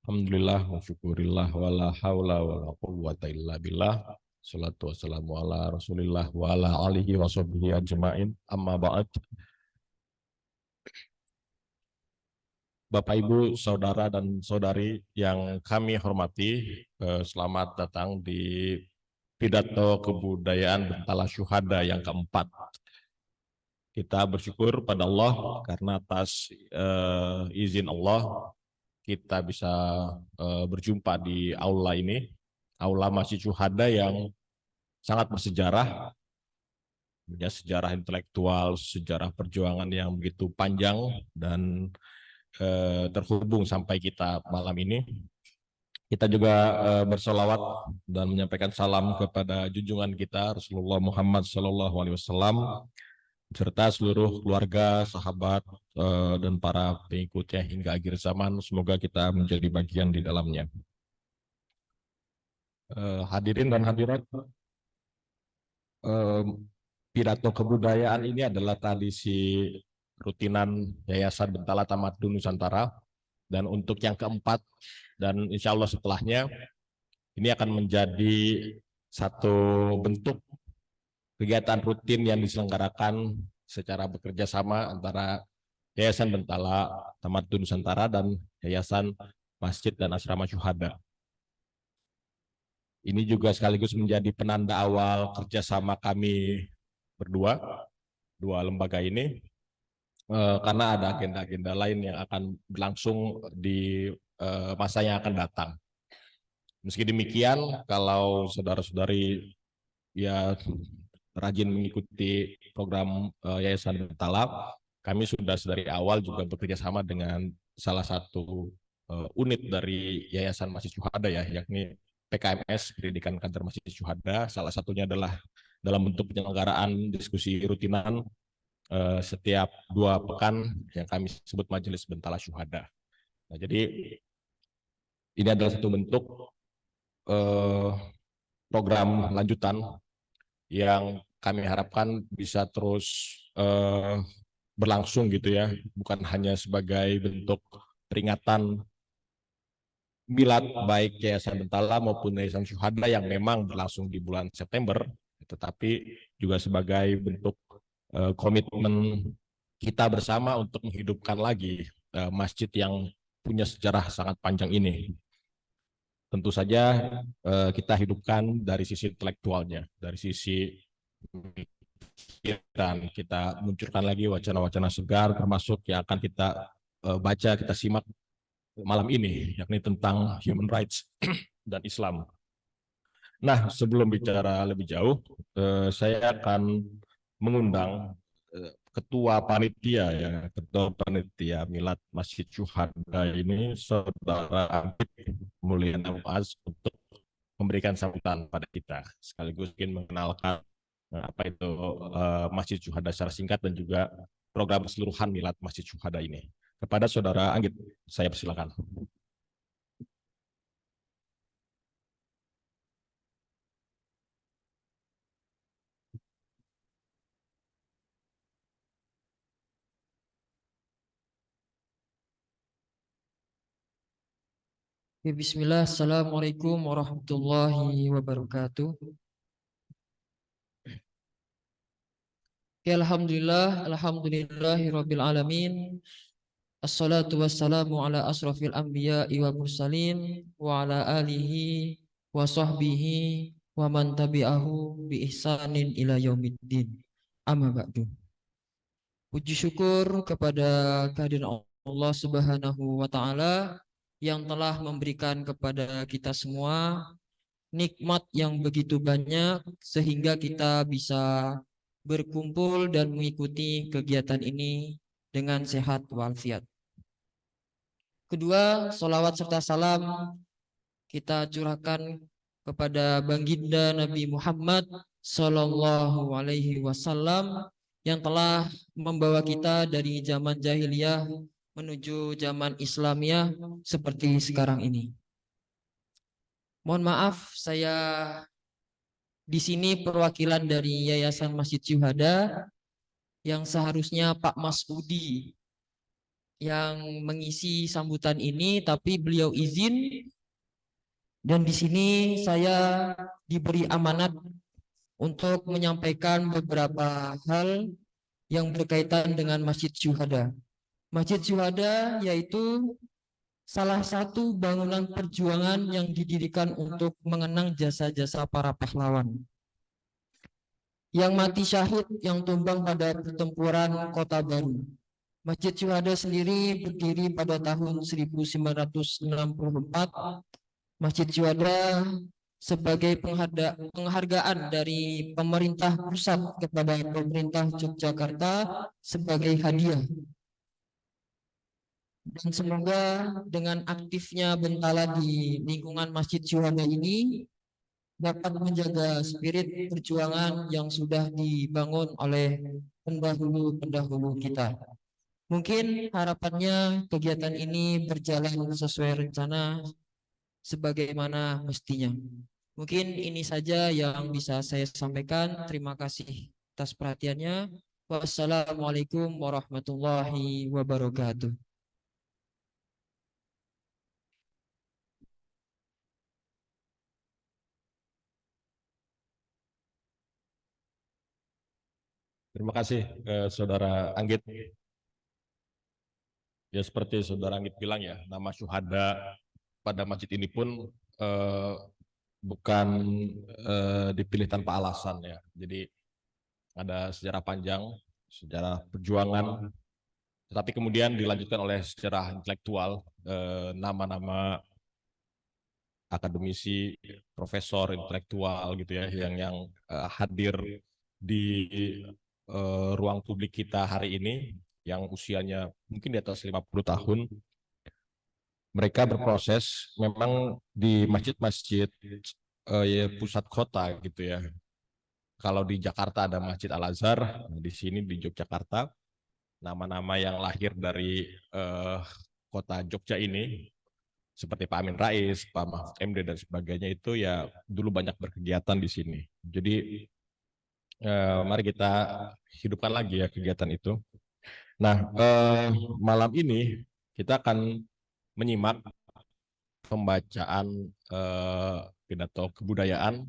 Alhamdulillah wa syukurillah wa la hawla wa la quwwata illa billah. Salatu wassalamu ala Rasulillah wa ala alihi wa sahbihi ajma'in. Amma ba'd. Bapak Ibu, saudara dan saudari yang kami hormati, selamat datang di pidato kebudayaan Bentala Syuhada yang keempat. Kita bersyukur pada Allah karena atas izin Allah kita bisa berjumpa di aula ini, aula Masjid Syuhada yang sangat bersejarah, punya sejarah intelektual, sejarah perjuangan yang begitu panjang dan terhubung sampai kita malam ini. Kita juga bersolawat dan menyampaikan salam kepada junjungan kita Rasulullah Muhammad SAW serta seluruh keluarga, sahabat, dan para pengikutnya hingga akhir zaman. Semoga kita menjadi bagian di dalamnya. Hadirin dan hadirat, pidato kebudayaan ini adalah tradisi rutinan Yayasan Bentala Tamadun Nusantara, dan untuk yang keempat dan insya Allah setelahnya ini akan menjadi satu bentuk kegiatan rutin yang diselenggarakan secara bekerja sama antara Yayasan Bentala Tamadun Nusantara dan Yayasan Masjid dan Asrama Syuhada. Ini juga sekaligus menjadi penanda awal kerjasama kami berdua, dua lembaga ini, karena ada agenda-agenda lain yang akan berlangsung di masa yang akan datang. Meski demikian, kalau saudara-saudari ya rajin mengikuti program Yayasan Bentala, kami sudah dari awal juga bekerja sama dengan salah satu unit dari Yayasan Masjid Syuhada ya, yakni PKMS, Pendidikan Kader Masjid Syuhada. Salah satunya adalah dalam bentuk penyelenggaraan diskusi rutinan setiap 2 pekan yang kami sebut Majelis Bentala Syuhada. Nah, jadi ini adalah satu bentuk program lanjutan yang kami harapkan bisa terus berlangsung gitu ya, bukan hanya sebagai bentuk peringatan milad baik Yayasan Bentala maupun Yayasan Syuhada yang memang berlangsung di bulan September, tetapi juga sebagai bentuk komitmen kita bersama untuk menghidupkan lagi masjid yang punya sejarah sangat panjang ini. Tentu saja kita hidupkan dari sisi intelektualnya, dari sisi dan kita munculkan lagi wacana-wacana segar termasuk yang akan kita baca, kita simak malam ini, yakni tentang human rights dan Islam. Nah, sebelum bicara lebih jauh, saya akan mengundang Ketua Panitia Milad Masjid Syuhada ini, Saudara Abid Mulyana Muaz, untuk memberikan sambutan pada kita, sekaligus ingin mengenalkan apa itu Masjid Syuhada secara singkat dan juga program keseluruhan Milad Masjid Syuhada ini. Kepada Saudara Anggit, saya persilakan. Ya, bismillah, assalamualaikum warahmatullahi wabarakatuh. Ya, alhamdulillah, alhamdulillahirabbil alamin. Assalatu wassalamu ala asrafil anbiya'i wa mursalin wa ala alihi wa sahbihi wa man tabi'ahu bi ihsanin ila yaumiddin. Amma ba'du. Puji syukur kepada kehadiran Allah Subhanahu wa taala yang telah memberikan kepada kita semua nikmat yang begitu banyak sehingga kita bisa berkumpul dan mengikuti kegiatan ini dengan sehat walafiat. Kedua, salawat serta salam kita curahkan kepada baginda Nabi Muhammad Sallallahu Alaihi Wasallam yang telah membawa kita dari zaman jahiliyah menuju zaman Islamiyah seperti sekarang ini. Mohon maaf, saya di sini perwakilan dari Yayasan Masjid Syuhada yang seharusnya Pak Mas Udi yang mengisi sambutan ini, tapi beliau izin, dan di sini saya diberi amanat untuk menyampaikan beberapa hal yang berkaitan dengan Masjid Syuhada. Masjid Syuhada yaitu salah satu bangunan perjuangan yang didirikan untuk mengenang jasa-jasa para pahlawan yang mati syahid, yang tumbang pada pertempuran Kota Baru. Masjid Syuhada sendiri berdiri pada tahun 1964. Masjid Syuhada sebagai penghargaan dari pemerintah pusat kepada pemerintah Yogyakarta sebagai hadiah. Dan semoga dengan aktifnya Bentala di lingkungan Masjid Syuhada ini dapat menjaga spirit perjuangan yang sudah dibangun oleh pendahulu-pendahulu kita. Mungkin harapannya kegiatan ini berjalan sesuai rencana sebagaimana mestinya. Mungkin ini saja yang bisa saya sampaikan. Terima kasih atas perhatiannya. Wassalamualaikum warahmatullahi wabarakatuh. Terima kasih Saudara Anggit. Ya seperti Saudara Anggit bilang ya, nama syuhada pada masjid ini pun bukan dipilih tanpa alasan ya. Jadi ada sejarah panjang, sejarah perjuangan, tetapi kemudian dilanjutkan oleh sejarah intelektual, nama-nama akademisi, profesor intelektual gitu ya, yang hadir di ruang publik kita hari ini, yang usianya mungkin di atas 50 tahun. Mereka berproses memang di masjid-masjid pusat kota gitu ya. Kalau di Jakarta ada Masjid Al-Azhar, di sini di Yogyakarta, nama-nama yang lahir dari kota Jogja ini, seperti Pak Amin Rais, Pak Mahfud MD dan sebagainya itu ya dulu banyak berkegiatan di sini. Jadi mari kita hidupkan lagi ya kegiatan itu. Nah, malam ini kita akan menyimak pembacaan pidato kebudayaan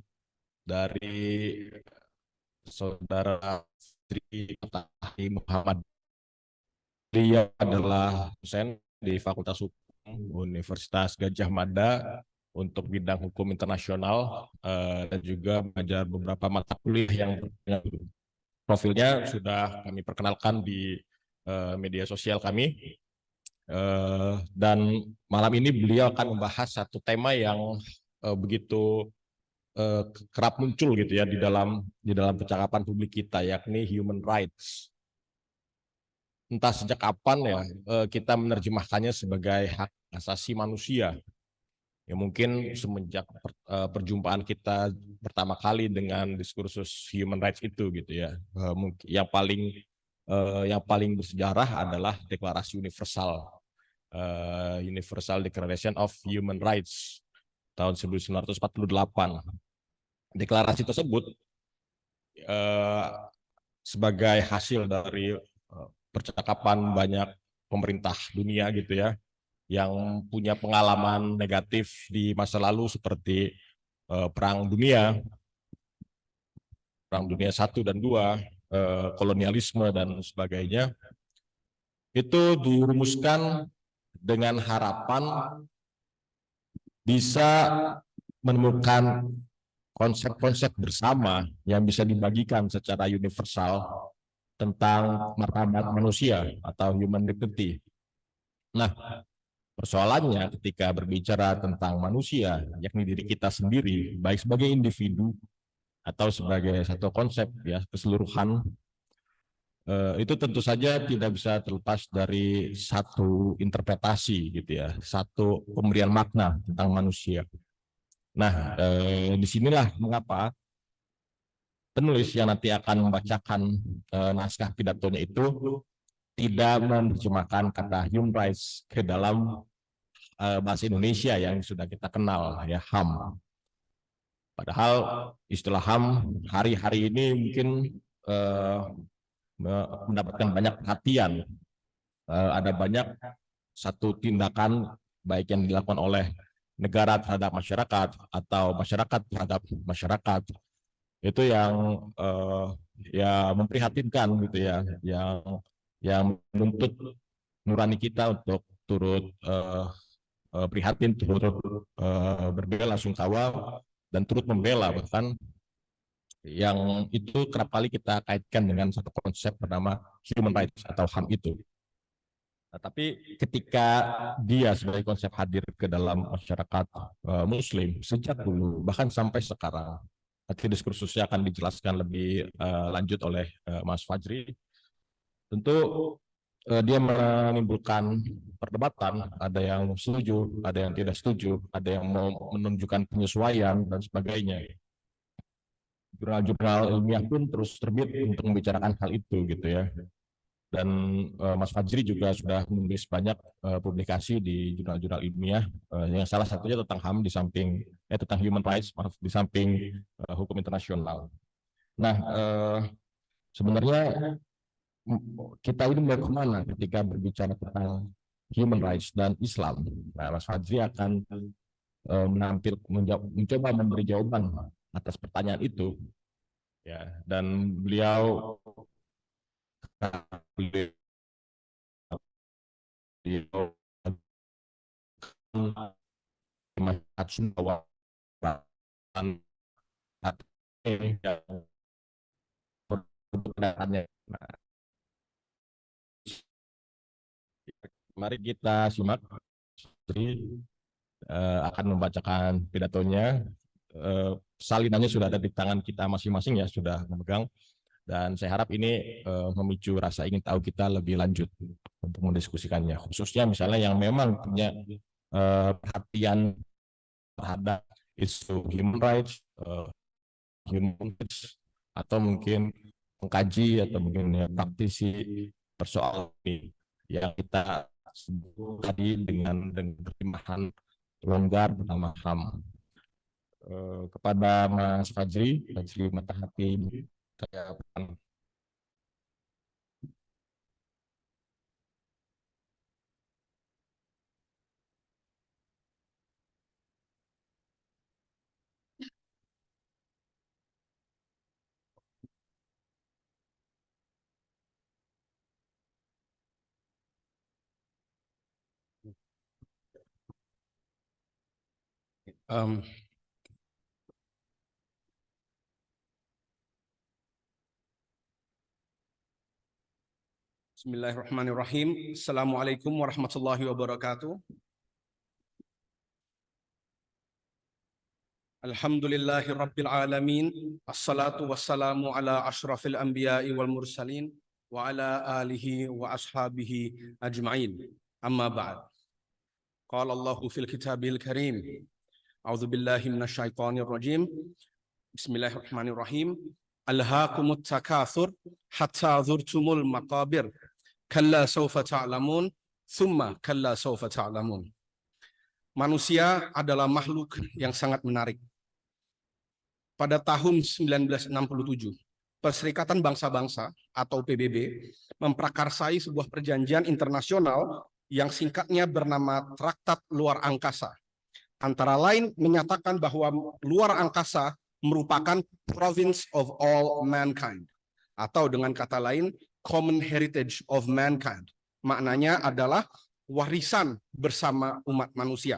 dari Saudara Sri Tahi Muhammad. Dia adalah dosen di Fakultas Hukum Universitas Gadjah Mada untuk bidang hukum internasional dan juga mengajar beberapa mata kuliah yang profilnya sudah kami perkenalkan di media sosial kami. Dan malam ini beliau akan membahas satu tema yang begitu kerap muncul gitu ya di dalam percakapan publik kita, yakni human rights. Entah sejak kapan ya kita menerjemahkannya sebagai hak asasi manusia. Ya mungkin semenjak perjumpaan kita pertama kali dengan diskursus human rights itu gitu ya. Mungkin yang paling bersejarah adalah Deklarasi Universal Declaration of Human Rights tahun 1948. Deklarasi tersebut sebagai hasil dari percakapan banyak pemerintah dunia gitu ya, yang punya pengalaman negatif di masa lalu seperti Perang Dunia I dan II, kolonialisme dan sebagainya, itu dirumuskan dengan harapan bisa menemukan konsep-konsep bersama yang bisa dibagikan secara universal tentang martabat manusia atau human dignity. Nah, persoalannya ketika berbicara tentang manusia, yakni diri kita sendiri, baik sebagai individu atau sebagai satu konsep ya keseluruhan, itu tentu saja tidak bisa terlepas dari satu interpretasi gitu ya, satu pemberian makna tentang manusia. Nah, disinilah mengapa penulis yang nanti akan membacakan naskah pidatonya itu tidak menerjemahkan kata human rights ke dalam bahasa Indonesia yang sudah kita kenal ya, HAM. Padahal istilah HAM hari-hari ini mungkin mendapatkan banyak perhatian ada banyak satu tindakan baik yang dilakukan oleh negara terhadap masyarakat atau masyarakat terhadap masyarakat itu yang ya memprihatinkan gitu ya, yang menuntut nurani kita untuk turut prihatin, turut berbela sungkawa dan turut membela, bahkan yang itu kerap kali kita kaitkan dengan satu konsep bernama human rights atau HAM itu. Nah, tapi ketika dia sebagai konsep hadir ke dalam masyarakat Muslim sejak dulu bahkan sampai sekarang, nanti diskursusnya akan dijelaskan lebih lanjut oleh Mas Fajri. Tentu dia menimbulkan perdebatan, ada yang setuju, ada yang tidak setuju, ada yang mau menunjukkan penyesuaian dan sebagainya. Jurnal-jurnal ilmiah pun terus terbit untuk membicarakan hal itu gitu ya. Dan Mas Fajri juga sudah menulis banyak publikasi di jurnal-jurnal ilmiah, yang salah satunya tentang HAM di samping tentang human rights, maaf, di samping hukum internasional. Nah, sebenarnya kita ini mau kemana ketika berbicara tentang human rights dan Islam? Nah, Mas Fajri akan mencoba memberi jawaban atas pertanyaan itu, ya. Dan beliau masyarakat Sunda mari kita simak. Jadi akan membacakan pidatonya. Salinannya sudah ada di tangan kita masing-masing ya, sudah memegang. Dan saya harap ini memicu rasa ingin tahu kita lebih lanjut untuk mendiskusikannya. Khususnya misalnya yang memang punya perhatian terhadap isu human rights, atau mungkin mengkaji atau mungkin ya, praktisi persoalan ini yang kita sebut tadi dengan terjemahan longgar bernama HAM. Kepada Mas Fajri Matahati, saya akan Bismillahirrahmanirrahim. Assalamualaikum warahmatullahi wabarakatuh. Alhamdulillahi rabbil alamin. Assalatu wassalamu ala ashrafil anbiya'i wal mursalin wa ala alihi wa ashabihi ajma'in. Amma ba'd. Qala Allahu fil kitabil karim. A'udzu billahi minasyaitonir rajim. Bismillahirrahmanirrahim. Alhaakumut takatsur hatta zurtumul maqabir. Kalla sawfa ta'lamun, thumma kalla sawfa ta'lamun. Manusia adalah makhluk yang sangat menarik. Pada tahun 1967, Perserikatan Bangsa-Bangsa atau PBB memprakarsai sebuah perjanjian internasional yang singkatnya bernama Traktat Luar Angkasa. Antara lain menyatakan bahwa luar angkasa merupakan province of all mankind, atau dengan kata lain common heritage of mankind. Maknanya adalah warisan bersama umat manusia.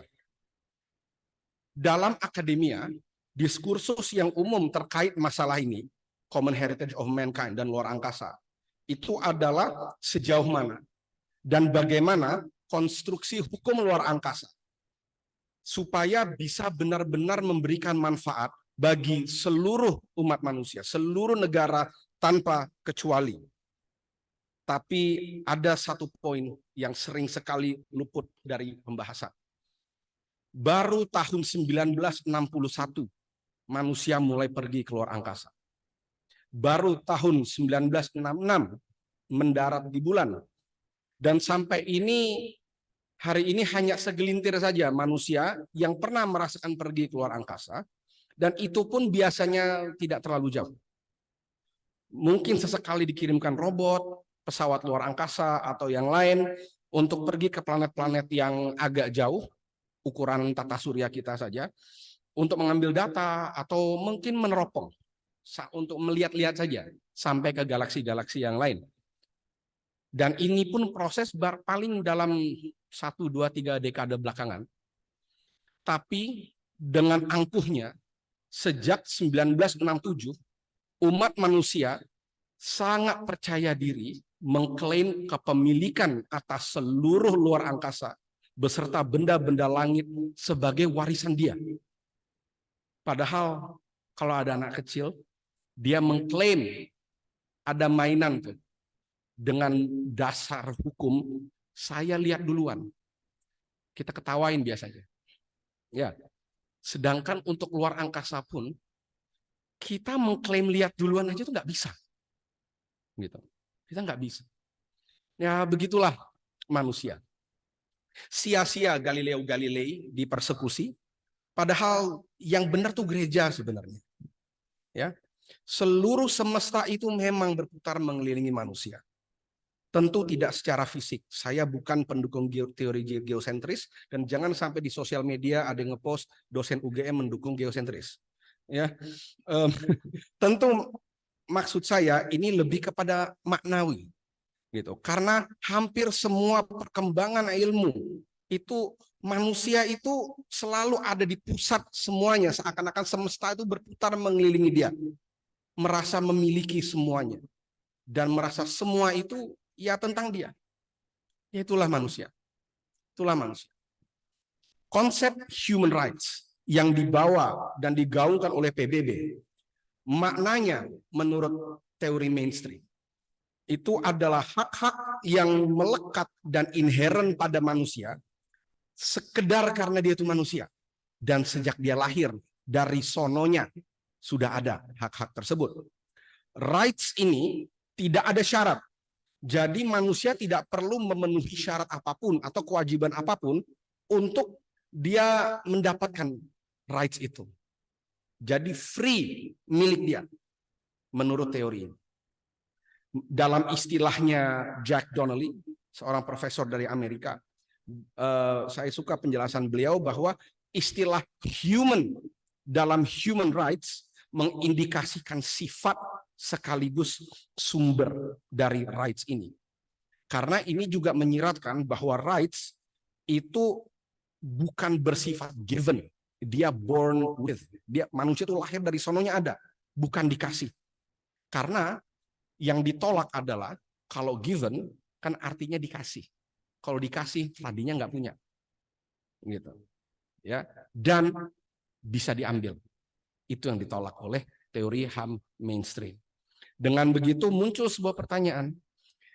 Dalam akademia, diskursus yang umum terkait masalah ini, common heritage of mankind dan luar angkasa, itu adalah sejauh mana dan bagaimana konstruksi hukum luar angkasa supaya bisa benar-benar memberikan manfaat bagi seluruh umat manusia, seluruh negara tanpa kecuali. Tapi ada satu poin yang sering sekali luput dari pembahasan. Baru tahun 1961 manusia mulai pergi ke luar angkasa. Baru tahun 1966 mendarat di bulan. Dan sampai hari ini hanya segelintir saja manusia yang pernah merasakan pergi ke luar angkasa. Dan itu pun biasanya tidak terlalu jauh. Mungkin sesekali dikirimkan robot, pesawat luar angkasa atau yang lain untuk pergi ke planet-planet yang agak jauh, ukuran tata surya kita saja, untuk mengambil data atau mungkin meneropong untuk melihat-lihat saja sampai ke galaksi-galaksi yang lain. Dan ini pun proses paling dalam 1, 2, 3 dekade belakangan. Tapi dengan angkuhnya, sejak 1967, umat manusia sangat percaya diri mengklaim kepemilikan atas seluruh luar angkasa beserta benda-benda langit sebagai warisan dia. Padahal kalau ada anak kecil, dia mengklaim ada mainan tuh dengan dasar hukum, saya lihat duluan. Kita ketawain biasanya. Ya. Sedangkan untuk luar angkasa pun kita mengklaim lihat duluan aja tuh nggak bisa. Gitu. Kita nggak bisa. Ya begitulah manusia. Sia-sia Galileo Galilei dipersekusi, padahal yang benar tuh gereja sebenarnya. Ya. Seluruh semesta itu memang berputar mengelilingi manusia. Tentu tidak secara fisik. Saya bukan pendukung teori geosentris, dan jangan sampai di sosial media ada yang ngepost dosen UGM mendukung geosentris. Ya, tentu maksud saya ini lebih kepada maknawi, gitu. Karena hampir semua perkembangan ilmu itu manusia itu selalu ada di pusat semuanya, seakan-akan semesta itu berputar mengelilingi dia, merasa memiliki semuanya dan merasa semua itu ya tentang dia. Itulah manusia. Itulah manusia. Konsep human rights yang dibawa dan digaungkan oleh PBB, maknanya menurut teori mainstream, itu adalah hak-hak yang melekat dan inheren pada manusia sekedar karena dia itu manusia. Dan sejak dia lahir, dari sononya sudah ada hak-hak tersebut. Rights ini tidak ada syarat. Jadi manusia tidak perlu memenuhi syarat apapun atau kewajiban apapun untuk dia mendapatkan rights itu. Jadi free milik dia menurut teori ini. Dalam istilahnya Jack Donnelly, seorang profesor dari Amerika, saya suka penjelasan beliau bahwa istilah human dalam human rights mengindikasikan sifat sekaligus sumber dari rights ini. Karena ini juga menyiratkan bahwa rights itu bukan bersifat given, dia born with. Dia manusia itu lahir dari sononya ada, bukan dikasih. Karena yang ditolak adalah kalau given kan artinya dikasih. Kalau dikasih tadinya nggak punya. Gitu. Ya, dan bisa diambil. Itu yang ditolak oleh teori HAM mainstream. Dengan begitu muncul sebuah pertanyaan,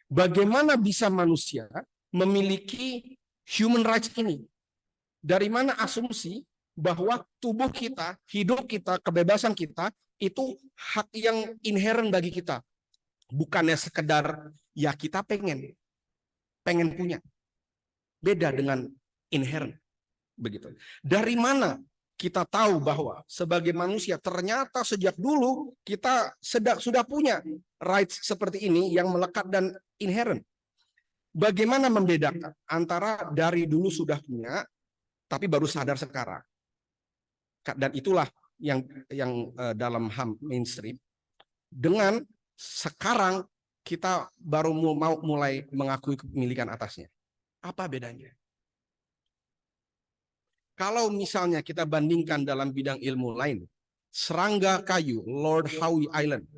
bagaimana bisa manusia memiliki human rights ini? Dari mana asumsi bahwa tubuh kita, hidup kita, kebebasan kita, itu hak yang inheren bagi kita. Bukannya sekedar ya kita pengen punya. Beda dengan inheren. Begitu. Dari mana kita tahu bahwa sebagai manusia ternyata sejak dulu kita sudah punya rights seperti ini yang melekat dan inherent. Bagaimana membedakan antara dari dulu sudah punya tapi baru sadar sekarang? Dan itulah yang dalam HAM mainstream, dengan sekarang kita baru mau mulai mengakui kepemilikan atasnya. Apa bedanya? Kalau misalnya kita bandingkan dalam bidang ilmu lain, serangga kayu, Lord Howe Island,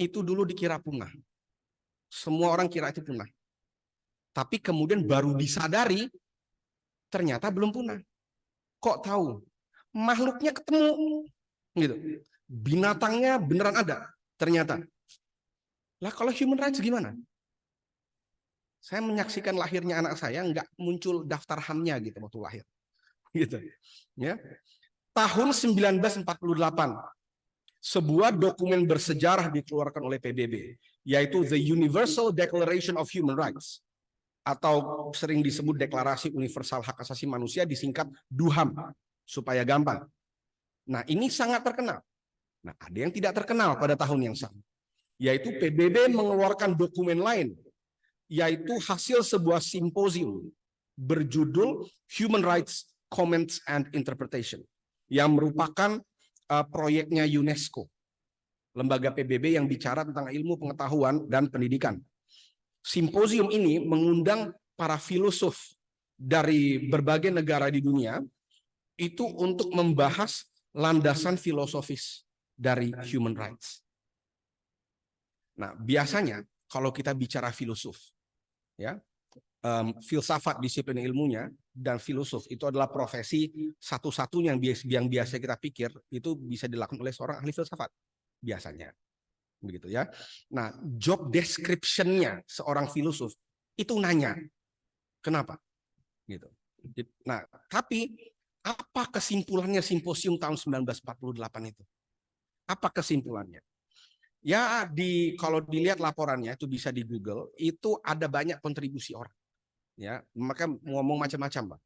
itu dulu dikira punah. Semua orang kira itu punah. Tapi kemudian baru disadari, ternyata belum punah. Kok tahu? Makhluknya ketemu. Gitu. Binatangnya beneran ada, ternyata. Lah kalau human rights gimana? Saya menyaksikan lahirnya anak saya, nggak muncul daftar HAM-nya gitu waktu lahir. Gitu. Ya. Tahun 1948 sebuah dokumen bersejarah dikeluarkan oleh PBB, yaitu The Universal Declaration of Human Rights, atau sering disebut Deklarasi Universal Hak Asasi Manusia, disingkat DUHAM supaya gampang. Nah, ini sangat terkenal. Nah, ada yang tidak terkenal pada tahun yang sama. yaitu PBB mengeluarkan dokumen lain, yaitu hasil sebuah simposium berjudul Human Rights Comments and Interpretation, yang merupakan proyeknya UNESCO, lembaga PBB yang bicara tentang ilmu pengetahuan dan pendidikan. Simposium ini mengundang para filosof dari berbagai negara di dunia itu untuk membahas landasan filosofis dari human rights. Nah, biasanya kalau kita bicara filosof, ya, filsafat disiplin ilmunya dan filosof itu adalah profesi satu-satunya yang biasa kita pikir itu bisa dilakukan oleh seorang ahli filsafat biasanya, begitu ya. Nah, job description-nya seorang filosof itu nanya kenapa, gitu. Nah, tapi apa kesimpulannya simposium tahun 1948 itu? Apa kesimpulannya? Ya, kalau dilihat laporannya itu bisa di Google, itu ada banyak kontribusi orang. Ya, maka ngomong macam-macam, Pak.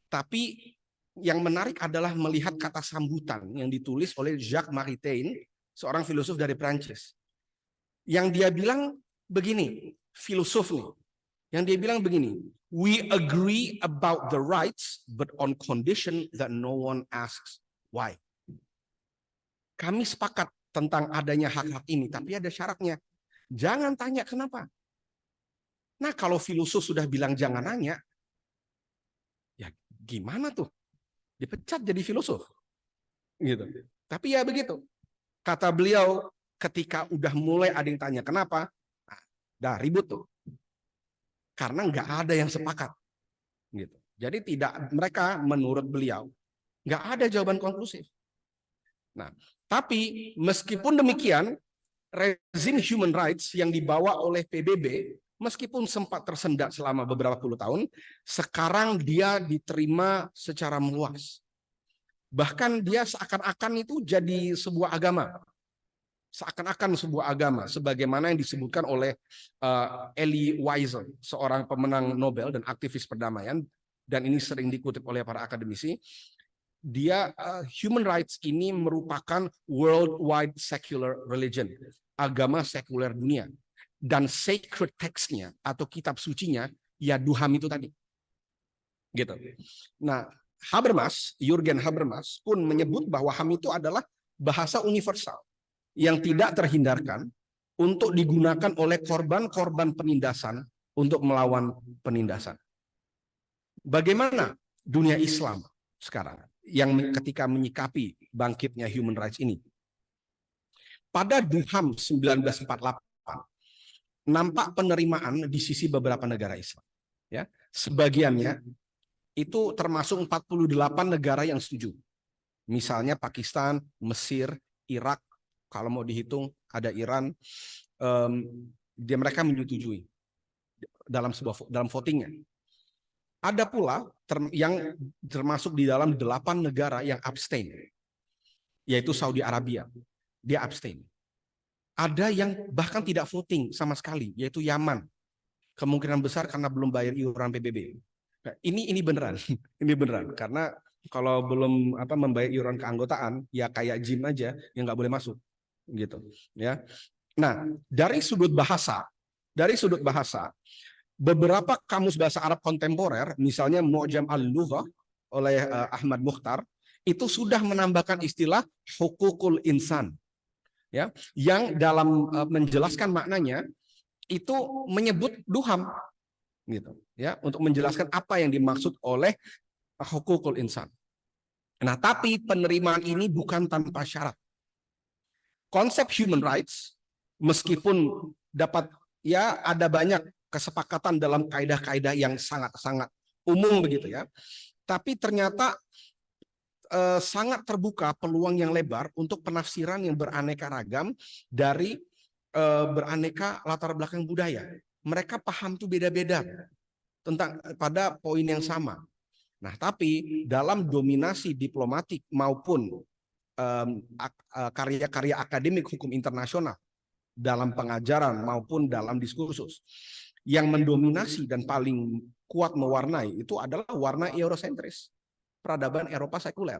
Tapi yang menarik adalah melihat kata sambutan yang ditulis oleh Jacques Maritain, seorang filosof dari Prancis. Yang dia bilang begini, filosof nih. Yang dia bilang begini, we agree about the rights, but on condition that no one asks why. Kami sepakat tentang adanya hak-hak ini, tapi ada syaratnya. Jangan tanya kenapa. Nah, kalau filosof sudah bilang jangan nanya, ya gimana tuh? Dipecat jadi filosof. Gitu. Tapi ya begitu. Kata beliau, ketika udah mulai ada yang tanya kenapa, nah, dah ribut tuh. Karena nggak ada yang sepakat, gitu. Jadi mereka menurut beliau nggak ada jawaban konklusif. Nah, tapi meskipun demikian, rezim human rights yang dibawa oleh PBB meskipun sempat tersendat selama beberapa puluh tahun, sekarang dia diterima secara meluas. Bahkan dia seakan-akan itu jadi sebuah agama. Seakan-akan sebuah agama, sebagaimana yang disebutkan oleh Elie Wiesel, seorang pemenang Nobel dan aktivis perdamaian, dan ini sering dikutip oleh para akademisi. Dia human rights ini merupakan worldwide secular religion, agama sekuler dunia, dan sacred text-nya atau kitab sucinya ya Duham itu tadi, gitu. Nah, Jürgen Habermas pun menyebut bahwa HAM itu adalah bahasa universal yang tidak terhindarkan untuk digunakan oleh korban-korban penindasan untuk melawan penindasan. Bagaimana dunia Islam sekarang yang ketika menyikapi bangkitnya human rights ini? Pada Duham 1948 nampak penerimaan di sisi beberapa negara Islam. Ya, sebagiannya itu termasuk 48 negara yang setuju. Misalnya Pakistan, Mesir, Irak. Kalau mau dihitung ada Iran, mereka menyetujui dalam votingnya. Ada pula yang termasuk di dalam 8 negara yang abstain, yaitu Saudi Arabia, dia abstain. Ada yang bahkan tidak voting sama sekali, yaitu Yaman, kemungkinan besar karena belum bayar iuran PBB. Nah, ini beneran, ini beneran, karena kalau belum membayar iuran keanggotaan, ya kayak gym aja yang nggak boleh masuk. Gitu ya. Nah, dari sudut bahasa beberapa kamus bahasa Arab kontemporer, misalnya Mu'jam al-Lughah oleh Ahmad Mukhtar, itu sudah menambahkan istilah hukukul insan, ya, yang dalam menjelaskan maknanya itu menyebut Duham, gitu ya, untuk menjelaskan apa yang dimaksud oleh hukukul insan. Nah, tapi penerimaan ini bukan tanpa syarat. Konsep human rights, meskipun dapat ya ada banyak kesepakatan dalam kaidah-kaidah yang sangat-sangat umum begitu ya, tapi ternyata sangat terbuka peluang yang lebar untuk penafsiran yang beraneka ragam dari beraneka latar belakang budaya. Mereka paham tuh beda-beda tentang pada poin yang sama. Nah, tapi dalam dominasi diplomatik maupun karya-karya akademik hukum internasional dalam pengajaran maupun dalam diskursus, yang mendominasi dan paling kuat mewarnai itu adalah warna Eurosentris, peradaban Eropa sekuler.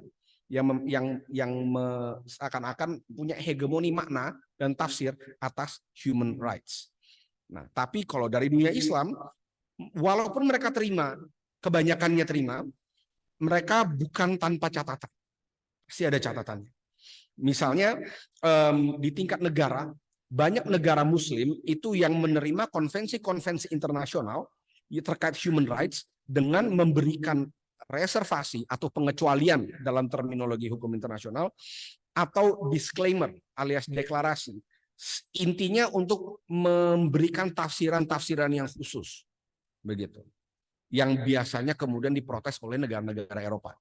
seakan-akan punya hegemoni makna dan tafsir atas human rights. Nah, tapi kalau dari dunia Islam, walaupun mereka terima, kebanyakannya terima, mereka bukan tanpa catatan. Pasti ada catatannya. Misalnya di tingkat negara, banyak negara Muslim itu yang menerima konvensi-konvensi internasional terkait human rights dengan memberikan reservasi atau pengecualian dalam terminologi hukum internasional atau disclaimer alias deklarasi. Intinya untuk memberikan tafsiran-tafsiran yang khusus, begitu. Yang biasanya kemudian diprotes oleh negara-negara Eropa.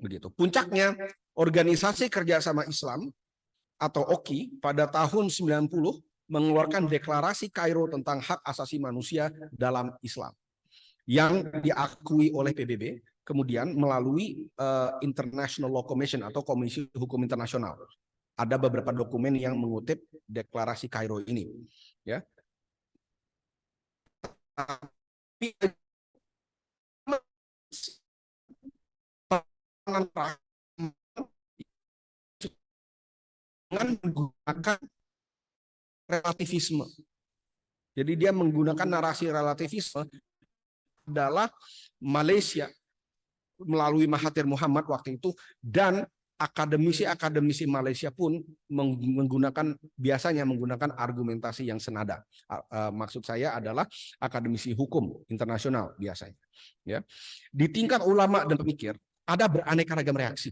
Begitu. Puncaknya, Organisasi Kerjasama Islam atau OKI pada tahun 90 mengeluarkan deklarasi Kairo tentang hak asasi manusia dalam Islam yang diakui oleh PBB kemudian melalui International Law Commission atau Komisi Hukum Internasional. Ada beberapa dokumen yang mengutip deklarasi Kairo ini, ya. Tapi dengan menggunakan relativisme. Jadi dia menggunakan narasi relativisme adalah Malaysia melalui Mahathir Muhammad waktu itu, dan akademisi-akademisi Malaysia pun biasanya menggunakan argumentasi yang senada. Maksud saya adalah akademisi hukum internasional biasanya. Ya. Di tingkat ulama dan pemikir ada beraneka ragam reaksi.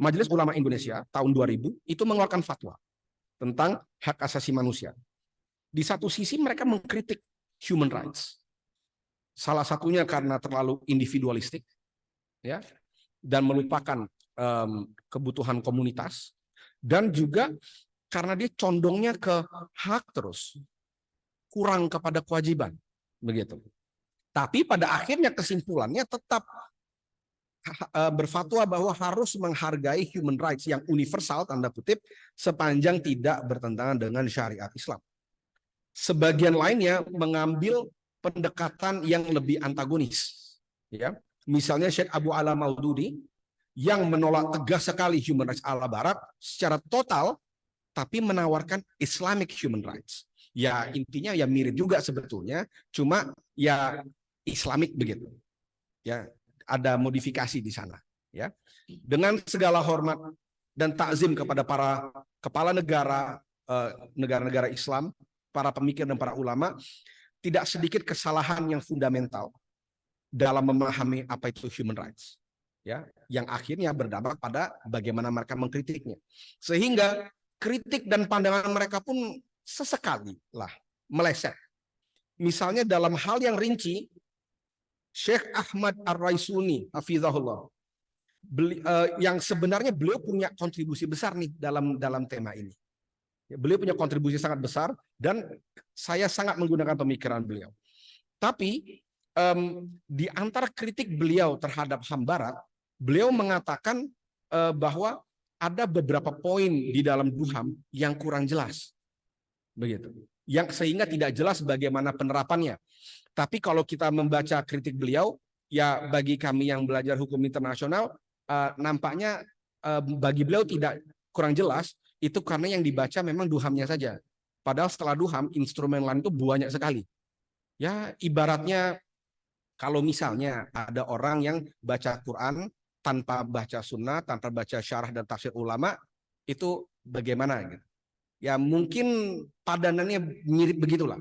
Majelis Ulama Indonesia tahun 2000 itu mengeluarkan fatwa tentang hak asasi manusia. Di satu sisi mereka mengkritik human rights. Salah satunya karena terlalu individualistik, ya, dan melupakan kebutuhan komunitas, dan juga karena dia condongnya ke hak terus, kurang kepada kewajiban, begitu. Tapi pada akhirnya kesimpulannya tetap berfatwa bahwa harus menghargai human rights yang universal tanda kutip sepanjang tidak bertentangan dengan syariat Islam. Sebagian lainnya mengambil pendekatan yang lebih antagonis, ya. Misalnya Syekh Abu Ala Maududi yang menolak tegas sekali human rights ala Barat secara total, tapi menawarkan Islamic human rights. Ya intinya ya mirip juga sebetulnya, cuma ya Islamik begitu. Ya ada modifikasi di sana. Ya dengan segala hormat dan takzim kepada para kepala negara, negara-negara Islam, para pemikir dan para ulama, tidak sedikit kesalahan yang fundamental dalam memahami apa itu human rights, ya, yang akhirnya berdampak pada bagaimana mereka mengkritiknya, sehingga kritik dan pandangan mereka pun sesekali lah meleset. Misalnya dalam hal yang rinci, Syekh Ahmad Ar-Raisuni hafizahullah, yang sebenarnya beliau punya kontribusi besar nih dalam tema ini. Beliau punya kontribusi sangat besar dan saya sangat menggunakan pemikiran beliau. Tapi di antara kritik beliau terhadap HAM Barat, beliau mengatakan bahwa ada beberapa poin di dalam DUHAM yang kurang jelas, begitu. Yang sehingga tidak jelas bagaimana penerapannya. Tapi kalau kita membaca kritik beliau, ya bagi kami yang belajar hukum internasional, nampaknya bagi beliau tidak kurang jelas. Itu karena yang dibaca memang DUHAM-nya saja. Padahal setelah DUHAM, instrumen lain itu banyak sekali. Ya, ibaratnya kalau misalnya ada orang yang baca Quran tanpa baca sunnah, tanpa baca syarah dan tafsir ulama, itu bagaimana? Gitu. Ya mungkin padanannya mirip begitulah.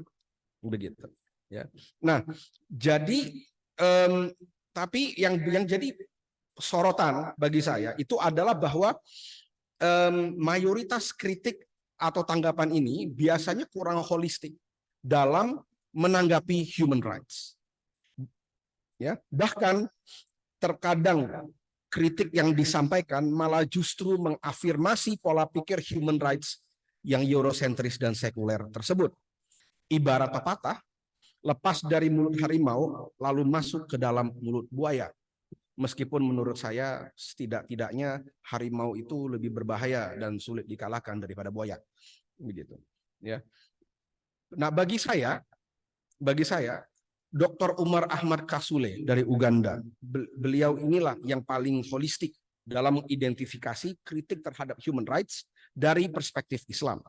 Begitu. Ya. Nah, jadi tapi yang jadi sorotan bagi saya itu adalah bahwa mayoritas kritik atau tanggapan ini biasanya kurang holistik dalam menanggapi human rights. Ya, bahkan terkadang kritik yang disampaikan malah justru mengafirmasi pola pikir human rights yang eurosentris dan sekuler tersebut. Ibarat pepatah, lepas dari mulut harimau lalu masuk ke dalam mulut buaya. Meskipun menurut saya setidak-tidaknya harimau itu lebih berbahaya dan sulit dikalahkan daripada buaya, begitu. Ya. Nah bagi saya, Dr. Umar Ahmad Kasule dari Uganda, beliau inilah yang paling holistik dalam mengidentifikasi kritik terhadap human rights dari perspektif Islam.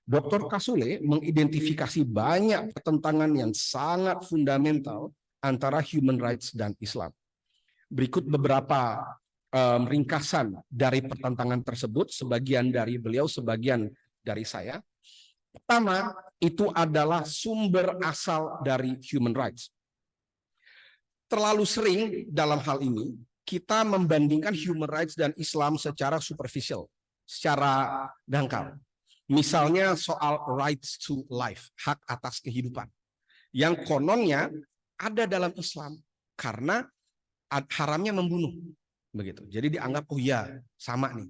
Dr. Kasule mengidentifikasi banyak pertentangan yang sangat fundamental antara human rights dan Islam. Berikut beberapa ringkasan dari pertentangan tersebut, sebagian dari beliau, sebagian dari saya. Pertama, itu adalah sumber asal dari human rights. Terlalu sering dalam hal ini kita membandingkan human rights dan Islam secara superficial, secara dangkal. Misalnya soal rights to life, hak atas kehidupan, yang kononnya ada dalam Islam karena haramnya membunuh, begitu. Jadi dianggap oh ya sama nih.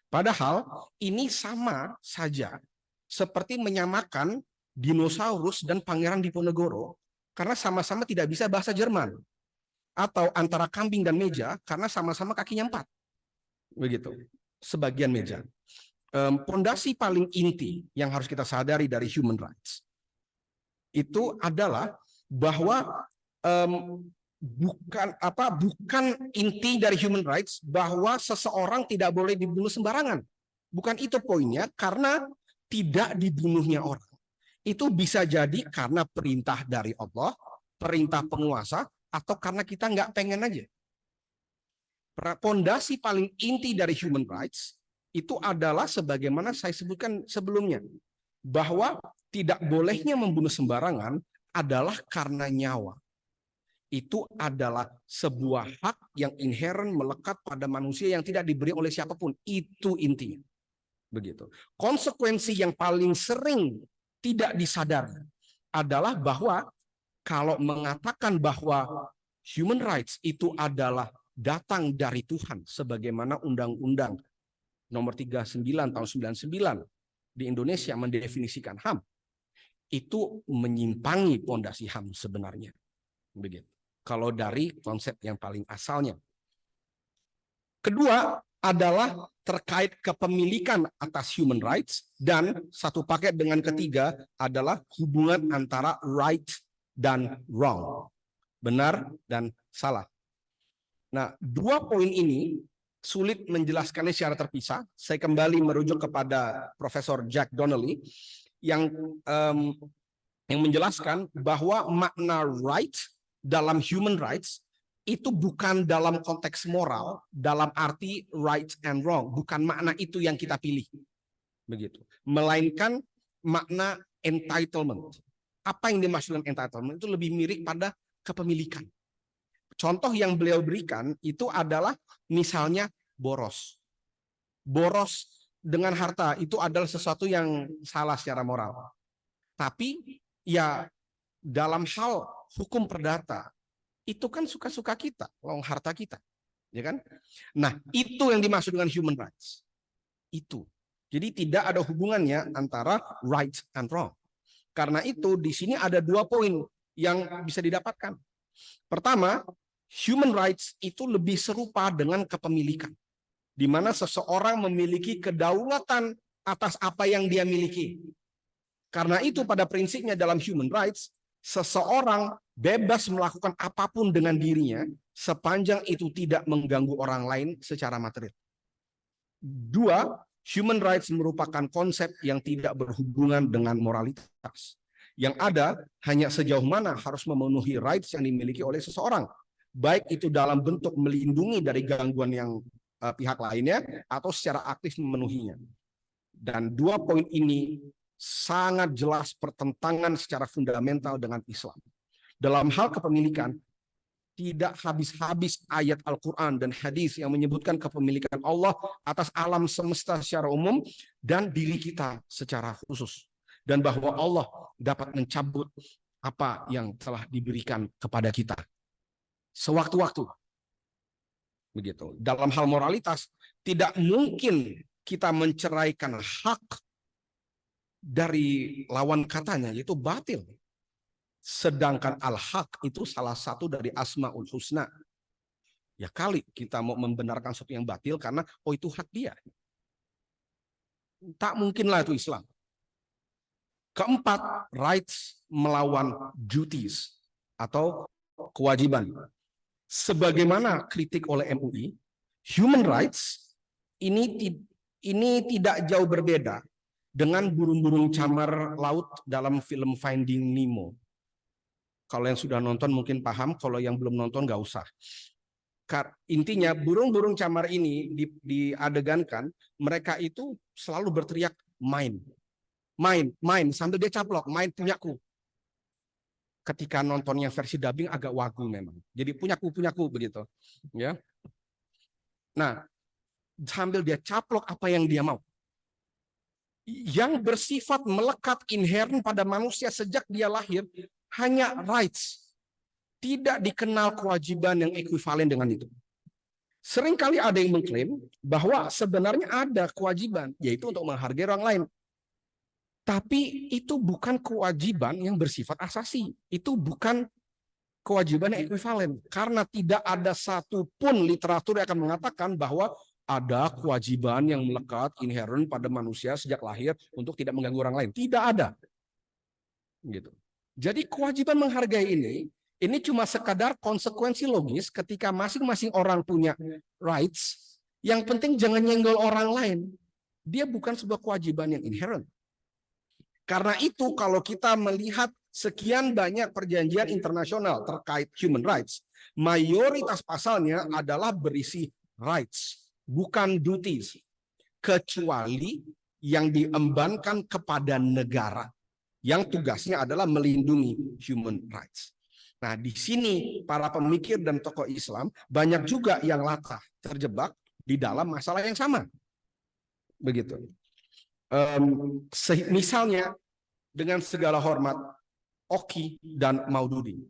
Padahal ini sama saja seperti menyamakan dinosaurus dan Pangeran Diponegoro karena sama-sama tidak bisa bahasa Jerman, atau antara kambing dan meja karena sama-sama kakinya 4, begitu. Sebagian meja. Pondasi paling inti yang harus kita sadari dari human rights itu adalah bahwa bukan inti dari human rights bahwa seseorang tidak boleh dibunuh sembarangan. Bukan itu poinnya, karena tidak dibunuhnya orang itu bisa jadi karena perintah dari Allah, perintah penguasa, atau karena kita nggak pengen aja. Pondasi paling inti dari human rights itu adalah sebagaimana saya sebutkan sebelumnya, bahwa tidak bolehnya membunuh sembarangan adalah karena nyawa. Itu adalah sebuah hak yang inherent melekat pada manusia yang tidak diberi oleh siapapun. Itu intinya. Begitu. Konsekuensi yang paling sering tidak disadari adalah bahwa kalau mengatakan bahwa human rights itu adalah datang dari Tuhan, sebagaimana Undang-Undang Nomor 39 tahun 99 di Indonesia mendefinisikan HAM, itu menyimpangi pondasi HAM sebenarnya. Begitu. Kalau dari konsep yang paling asalnya. Kedua adalah terkait kepemilikan atas human rights, dan satu paket dengan ketiga adalah hubungan antara right dan wrong, benar dan salah. Nah, dua poin ini sulit menjelaskannya secara terpisah. Saya kembali merujuk kepada Profesor Jack Donnelly yang menjelaskan bahwa makna right dalam human rights itu bukan dalam konteks moral, dalam arti right and wrong, bukan makna itu yang kita pilih, begitu. Melainkan makna entitlement. Apa yang dimaksudkan entitlement itu lebih mirip pada kepemilikan. Contoh yang beliau berikan itu adalah misalnya boros. Boros dengan harta itu adalah sesuatu yang salah secara moral. Tapi ya dalam hal hukum perdata itu kan suka-suka kita, harta kita, ya kan? Nah, itu yang dimaksud dengan human rights. Itu. Jadi tidak ada hubungannya antara right and wrong. Karena itu di sini ada dua poin yang bisa didapatkan. Pertama, human rights itu lebih serupa dengan kepemilikan, di mana seseorang memiliki kedaulatan atas apa yang dia miliki. Karena itu pada prinsipnya dalam human rights, seseorang bebas melakukan apapun dengan dirinya sepanjang itu tidak mengganggu orang lain secara material. Dua, human rights merupakan konsep yang tidak berhubungan dengan moralitas. Yang ada hanya sejauh mana harus memenuhi rights yang dimiliki oleh seseorang, baik itu dalam bentuk melindungi dari gangguan yang pihak lainnya atau secara aktif memenuhinya. Dan dua poin ini sangat jelas pertentangan secara fundamental dengan Islam. Dalam hal kepemilikan, tidak habis-habis ayat Al-Quran dan hadis yang menyebutkan kepemilikan Allah atas alam semesta secara umum dan diri kita secara khusus. Dan bahwa Allah dapat mencabut apa yang telah diberikan kepada kita sewaktu-waktu. Begitu. Dalam hal moralitas, tidak mungkin kita menceraikan hak dari lawan katanya, yaitu batil. Sedangkan al-haq itu salah satu dari asmaul husna. Ya kali kita mau membenarkan sesuatu yang batil karena oh itu hak dia. Tak mungkinlah itu Islam. Keempat, rights melawan duties atau kewajiban. Sebagaimana kritik oleh MUI, human rights ini tidak jauh berbeda dengan burung-burung camar laut dalam film Finding Nemo. Kalau yang sudah nonton mungkin paham, kalau yang belum nonton nggak usah. Intinya burung-burung camar ini diadegankan, mereka itu selalu berteriak main, main, main, sambil dia caplok, main punyaku. Ketika nonton yang versi dubbing agak wagu memang. Jadi punyaku, punyaku begitu. Ya. Nah, sambil dia caplok apa yang dia mau. Yang bersifat melekat inherent pada manusia sejak dia lahir hanya rights. Tidak dikenal kewajiban yang ekuivalen dengan itu. Seringkali ada yang mengklaim bahwa sebenarnya ada kewajiban, yaitu untuk menghargai orang lain. Tapi itu bukan kewajiban yang bersifat asasi. Itu bukan kewajiban yang ekuivalen. Karena tidak ada satupun literatur yang akan mengatakan bahwa ada kewajiban yang melekat inherent pada manusia sejak lahir untuk tidak mengganggu orang lain. Tidak ada. Gitu. Jadi kewajiban menghargai ini cuma sekadar konsekuensi logis ketika masing-masing orang punya rights. Yang penting jangan nyenggol orang lain. Dia bukan sebuah kewajiban yang inherent. Karena itu kalau kita melihat sekian banyak perjanjian internasional terkait human rights, mayoritas pasalnya adalah berisi rights, bukan duties, kecuali yang diembankan kepada negara yang tugasnya adalah melindungi human rights. Nah, di sini para pemikir dan tokoh Islam banyak juga yang latah terjebak di dalam masalah yang sama. Begitu. Misalnya dengan segala hormat Oki dan Maududi,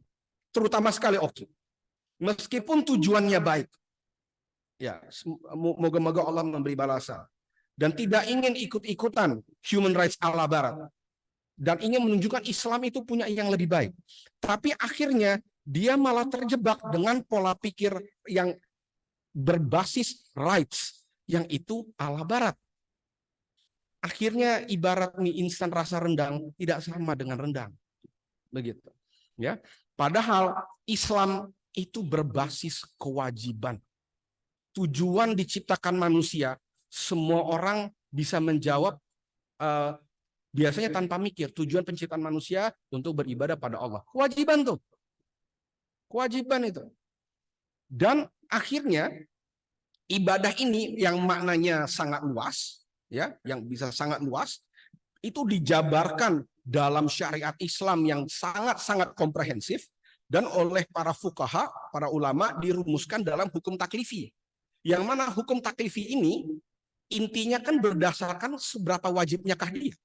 terutama sekali Oki, meskipun tujuannya baik, ya, moga-moga Allah memberi balasan. Dan tidak ingin ikut-ikutan human rights ala Barat. Dan ingin menunjukkan Islam itu punya yang lebih baik. Tapi akhirnya dia malah terjebak dengan pola pikir yang berbasis rights. Yang itu ala Barat. Akhirnya ibarat mie instan rasa rendang tidak sama dengan rendang. Begitu. Ya. Padahal Islam itu berbasis kewajiban. Tujuan diciptakan manusia, semua orang bisa menjawab biasanya tanpa mikir. Tujuan penciptaan manusia untuk beribadah pada Allah. Kewajiban tuh. Kewajiban itu. Dan akhirnya ibadah ini yang maknanya sangat luas, ya, yang bisa sangat luas, itu dijabarkan dalam syariat Islam yang sangat-sangat komprehensif dan oleh para fuqaha, para ulama dirumuskan dalam hukum taklifi. Yang mana hukum taklifi ini intinya kan berdasarkan seberapa wajibnyakah dia,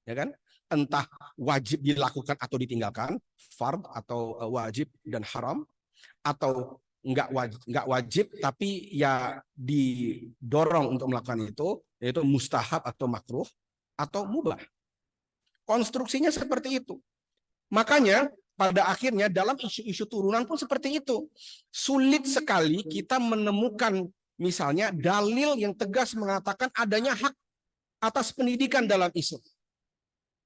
ya kan? Entah wajib dilakukan atau ditinggalkan, fard atau wajib dan haram, atau nggak wajib tapi ya didorong untuk melakukan itu, yaitu mustahab atau makruh atau mubah. Konstruksinya seperti itu. Makanya pada akhirnya dalam isu-isu turunan pun seperti itu. Sulit sekali kita menemukan misalnya dalil yang tegas mengatakan adanya hak atas pendidikan dalam Islam.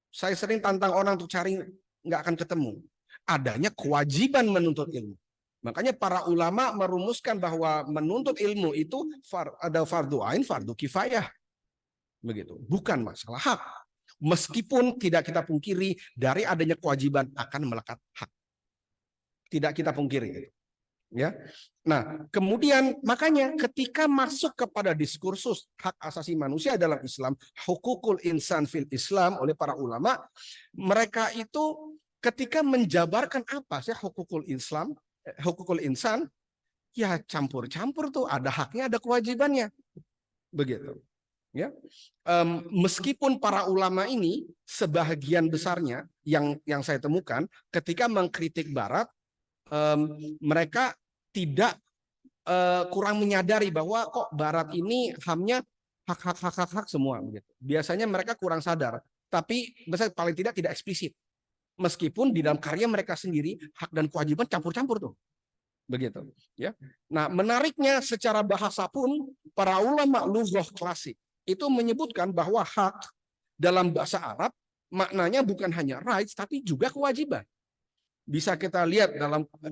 Saya sering tantang orang untuk cari, nggak akan ketemu. Adanya kewajiban menuntut ilmu. Makanya para ulama merumuskan bahwa menuntut ilmu itu ada fardu ain, fardu kifayah. Begitu. Bukan masalah hak. Meskipun tidak kita pungkiri dari adanya kewajiban akan melekat hak. Tidak kita pungkiri. Ya. Nah, kemudian makanya ketika masuk kepada diskursus hak asasi manusia dalam Islam, hukukul insan fil Islam oleh para ulama, mereka itu ketika menjabarkan apa sih hukukul Islam, hukukul insan, ya campur-campur tuh, ada haknya, ada kewajibannya. Begitu. Ya. Meskipun para ulama ini sebahagian besarnya yang saya temukan ketika mengkritik Barat, mereka tidak kurang menyadari bahwa kok Barat ini HAM-nya hak semua begitu. Biasanya mereka kurang sadar, tapi misalnya paling tidak eksplisit. Meskipun di dalam karya mereka sendiri hak dan kewajiban campur-campur tuh. Begitu, ya. Nah, menariknya secara bahasa pun para ulama lughah klasik itu menyebutkan bahwa hak dalam bahasa Arab maknanya bukan hanya rights tapi juga kewajiban. Bisa kita lihat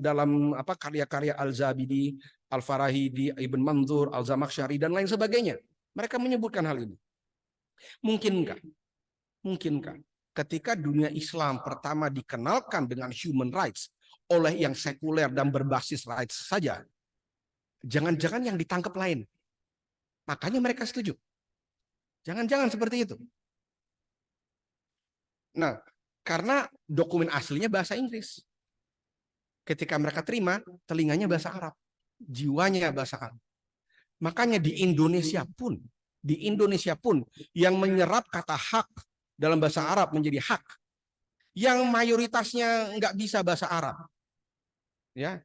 dalam karya-karya Al-Zabidi, Al-Farahidi, Ibn Manzur, Al-Zamakhsyari, dan lain sebagainya. Mereka menyebutkan hal ini. Mungkinkah? Mungkinkah ketika dunia Islam pertama dikenalkan dengan human rights oleh yang sekuler dan berbasis rights saja, jangan-jangan yang ditangkap lain. Makanya mereka setuju. Jangan-jangan seperti itu. Nah, karena dokumen aslinya bahasa Inggris. Ketika mereka terima, telinganya bahasa Arab, jiwanya bahasa Arab. Makanya di Indonesia pun yang menyerap kata hak dalam bahasa Arab menjadi hak, yang mayoritasnya nggak bisa bahasa Arab, ya,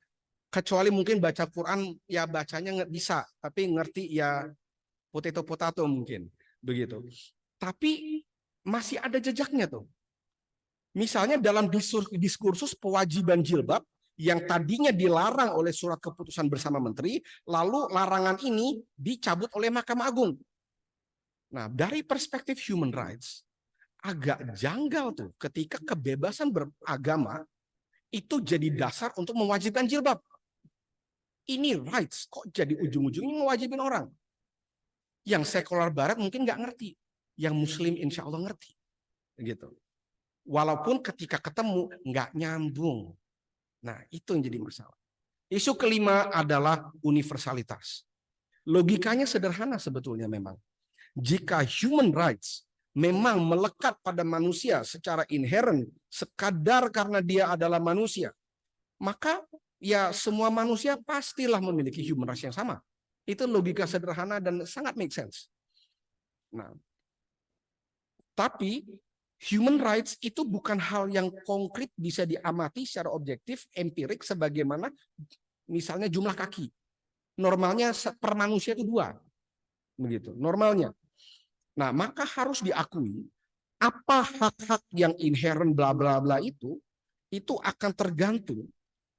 kecuali mungkin baca Quran ya bacanya nggak bisa, tapi ngerti ya potato mungkin begitu. Tapi masih ada jejaknya tuh. Misalnya dalam diskursus pewajiban jilbab yang tadinya dilarang oleh surat keputusan bersama menteri, lalu larangan ini dicabut oleh Mahkamah Agung. Nah, dari perspektif human rights, agak janggal tuh ketika kebebasan beragama itu jadi dasar untuk mewajibkan jilbab. Ini rights, kok jadi ujung-ujungnya mewajibin orang. Yang sekular barat mungkin nggak ngerti, yang muslim insya Allah ngerti. Gitu. Walaupun ketika ketemu nggak nyambung. Nah, itu yang jadi masalah. Isu kelima adalah universalitas. Logikanya sederhana sebetulnya memang. Jika human rights memang melekat pada manusia secara inherent, sekadar karena dia adalah manusia, maka ya semua manusia pastilah memiliki human rights yang sama. Itu logika sederhana dan sangat make sense. Nah, tapi human rights itu bukan hal yang konkret bisa diamati secara objektif, empirik, sebagaimana misalnya jumlah kaki. Normalnya per manusia itu 2. Begitu, normalnya. Nah, maka harus diakui apa hak-hak yang inherent bla bla bla itu akan tergantung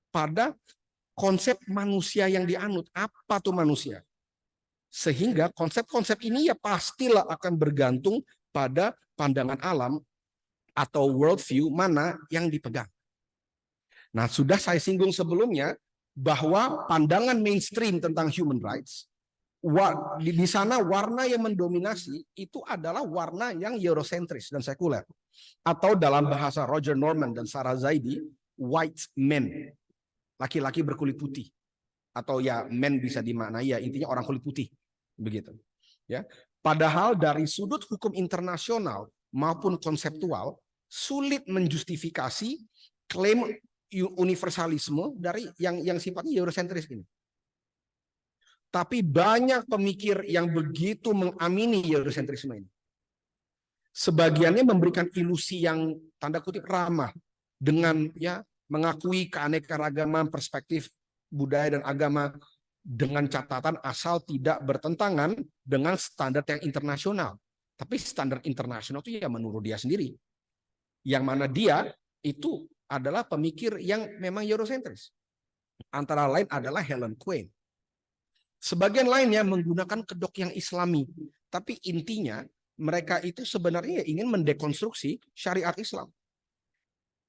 pada konsep manusia yang dianut. Apa tuh manusia? Sehingga konsep-konsep ini ya pastilah akan bergantung pada pandangan alam atau worldview mana yang dipegang. Nah, sudah saya singgung sebelumnya bahwa pandangan mainstream tentang human rights, di sana warna yang mendominasi itu adalah warna yang Eurocentris dan sekuler. Atau dalam bahasa Roger Norman dan Sarah Zaidi, white men, laki-laki berkulit putih. Atau ya men bisa dimaknai ya intinya orang kulit putih. Begitu. Ya. Padahal dari sudut hukum internasional maupun konseptual, sulit menjustifikasi klaim universalisme dari yang sifatnya Eurocentris ini. Tapi banyak pemikir yang begitu mengamini Eurocentrisme ini. Sebagiannya memberikan ilusi yang tanda kutip ramah dengan ya mengakui keanekaragaman perspektif budaya dan agama dengan catatan asal tidak bertentangan dengan standar yang internasional. Tapi standar internasional itu ya menurut dia sendiri. Yang mana dia itu adalah pemikir yang memang Eurocentris. Antara lain adalah Helen Quinn. Sebagian lainnya menggunakan kedok yang Islami. Tapi intinya mereka itu sebenarnya ingin mendekonstruksi syariat Islam.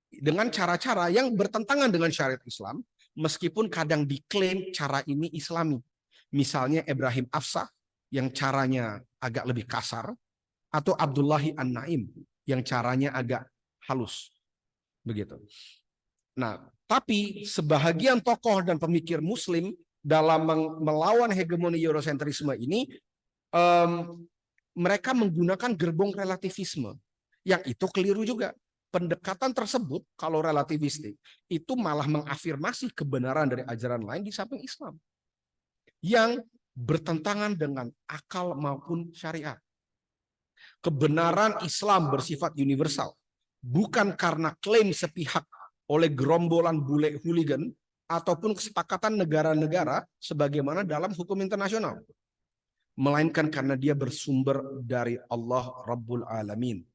Dengan cara-cara yang bertentangan dengan syariat Islam, meskipun kadang diklaim cara ini Islami. Misalnya Ibrahim Afsah yang caranya agak lebih kasar, atau Abdullahi An-Naim yang caranya agak halus. Begitu. Nah, tapi sebahagian tokoh dan pemikir Muslim dalam melawan hegemoni Eurocentrisme ini, mereka menggunakan gerbong relativisme, yang itu keliru juga. Pendekatan tersebut, kalau relativistik, itu malah mengafirmasi kebenaran dari ajaran lain di samping Islam, yang bertentangan dengan akal maupun syariat. Kebenaran Islam bersifat universal, bukan karena klaim sepihak oleh gerombolan bule hooligan ataupun kesepakatan negara-negara sebagaimana dalam hukum internasional, melainkan karena dia bersumber dari Allah Rabbul Alamin.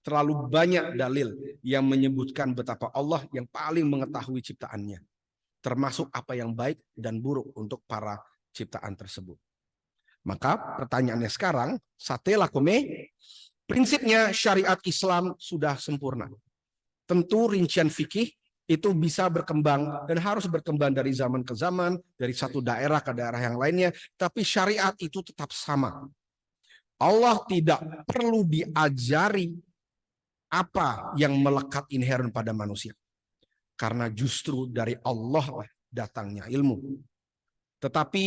Terlalu banyak dalil yang menyebutkan betapa Allah yang paling mengetahui ciptaannya, termasuk apa yang baik dan buruk untuk para ciptaan tersebut. Maka pertanyaannya sekarang, setelah prinsipnya syariat Islam sudah sempurna. Tentu rincian fikih itu bisa berkembang dan harus berkembang dari zaman ke zaman, dari satu daerah ke daerah yang lainnya, tapi syariat itu tetap sama. Allah tidak perlu diajari apa yang melekat inheren pada manusia. Karena justru dari Allah lah datangnya ilmu. Tetapi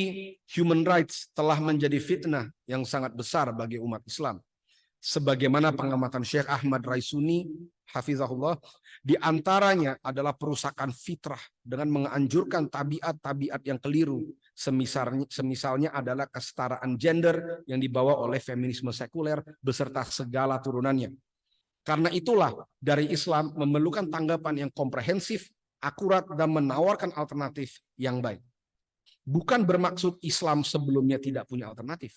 human rights telah menjadi fitnah yang sangat besar bagi umat Islam. Sebagaimana pengamatan Syekh Ahmad Raisuni, hafizahullah, di antaranya adalah perusakan fitrah dengan menganjurkan tabiat-tabiat yang keliru. Semisalnya adalah kesetaraan gender yang dibawa oleh feminisme sekuler beserta segala turunannya. Karena itulah dari Islam memerlukan tanggapan yang komprehensif, akurat, dan menawarkan alternatif yang baik. Bukan bermaksud Islam sebelumnya tidak punya alternatif,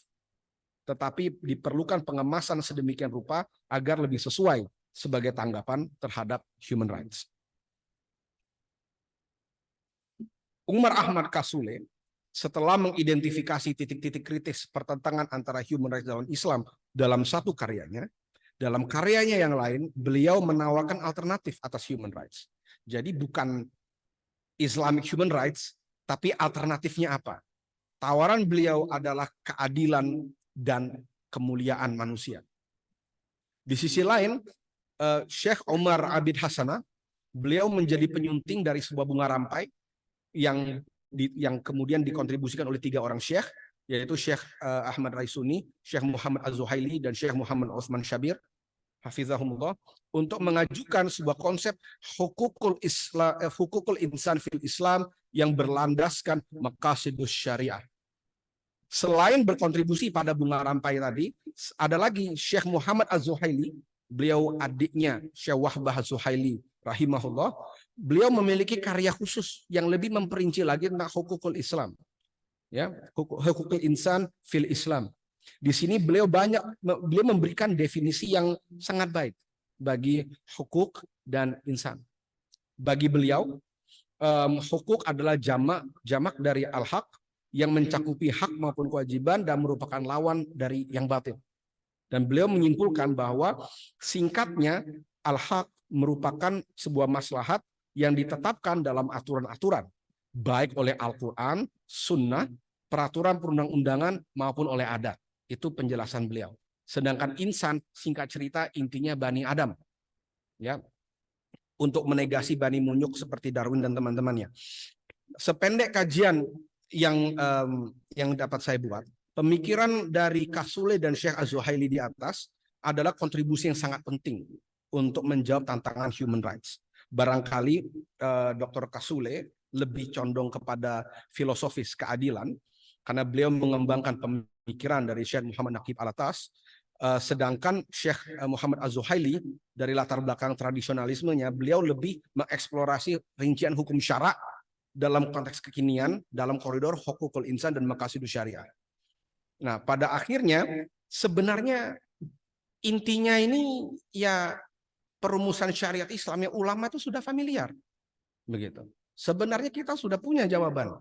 tetapi diperlukan pengemasan sedemikian rupa agar lebih sesuai sebagai tanggapan terhadap human rights. Umar Ahmad Kasule setelah mengidentifikasi titik-titik kritis pertentangan antara human rights dan Islam dalam satu karyanya, dalam karyanya yang lain beliau menawarkan alternatif atas human rights. Jadi bukan Islamic human rights, tapi alternatifnya apa? Tawaran beliau adalah keadilan dan kemuliaan manusia. Di sisi lain, Syekh Omar Abid Hasanah, beliau menjadi penyunting dari sebuah bunga rampai yang kemudian dikontribusikan oleh 3 orang syekh, yaitu Syekh Ahmad Raisuni, Syekh Muhammad Az-Zuhaili, dan Syekh Muhammad Utsman Syabir, hafizahumullah, untuk mengajukan sebuah konsep hukukul insan fil Islam yang berlandaskan maqasidus syariah. Selain berkontribusi pada bunga rampai tadi, ada lagi Syekh Muhammad Az-Zuhaili, beliau adiknya Syekh Wahbah Az-Zuhaili rahimahullah, beliau memiliki karya khusus yang lebih memperinci lagi tentang hukukul Islam. Ya, hukukul insan fil Islam. Di sini beliau memberikan definisi yang sangat baik bagi hukuk dan insan. Bagi beliau, hukuk adalah jamak dari al-haq yang mencakupi hak maupun kewajiban dan merupakan lawan dari yang batil. Dan beliau menyimpulkan bahwa singkatnya al-haq merupakan sebuah maslahat yang ditetapkan dalam aturan-aturan, baik oleh Al-Quran, Sunnah, peraturan perundang-undangan maupun oleh adat. Itu penjelasan beliau. Sedangkan insan, singkat cerita, intinya Bani Adam. Ya, untuk menegasi Bani Munyuk seperti Darwin dan teman-temannya. Sependek kajian yang dapat saya buat, pemikiran dari Kasule dan Syekh Az-Zuhaili di atas adalah kontribusi yang sangat penting untuk menjawab tantangan human rights. Barangkali Dr. Kasule lebih condong kepada filosofis keadilan karena beliau mengembangkan pemikiran dari Syekh Muhammad Naqib Al-Atas, sedangkan Syekh Muhammad Az-Zuhaili dari latar belakang tradisionalismenya, beliau lebih mengeksplorasi rincian hukum syara dalam konteks kekinian dalam koridor hukukul insan dan maqasidus syariah. Nah, pada akhirnya sebenarnya intinya ini ya perumusan syariat Islam yang ulama itu sudah familiar. Begitu. Sebenarnya kita sudah punya jawaban.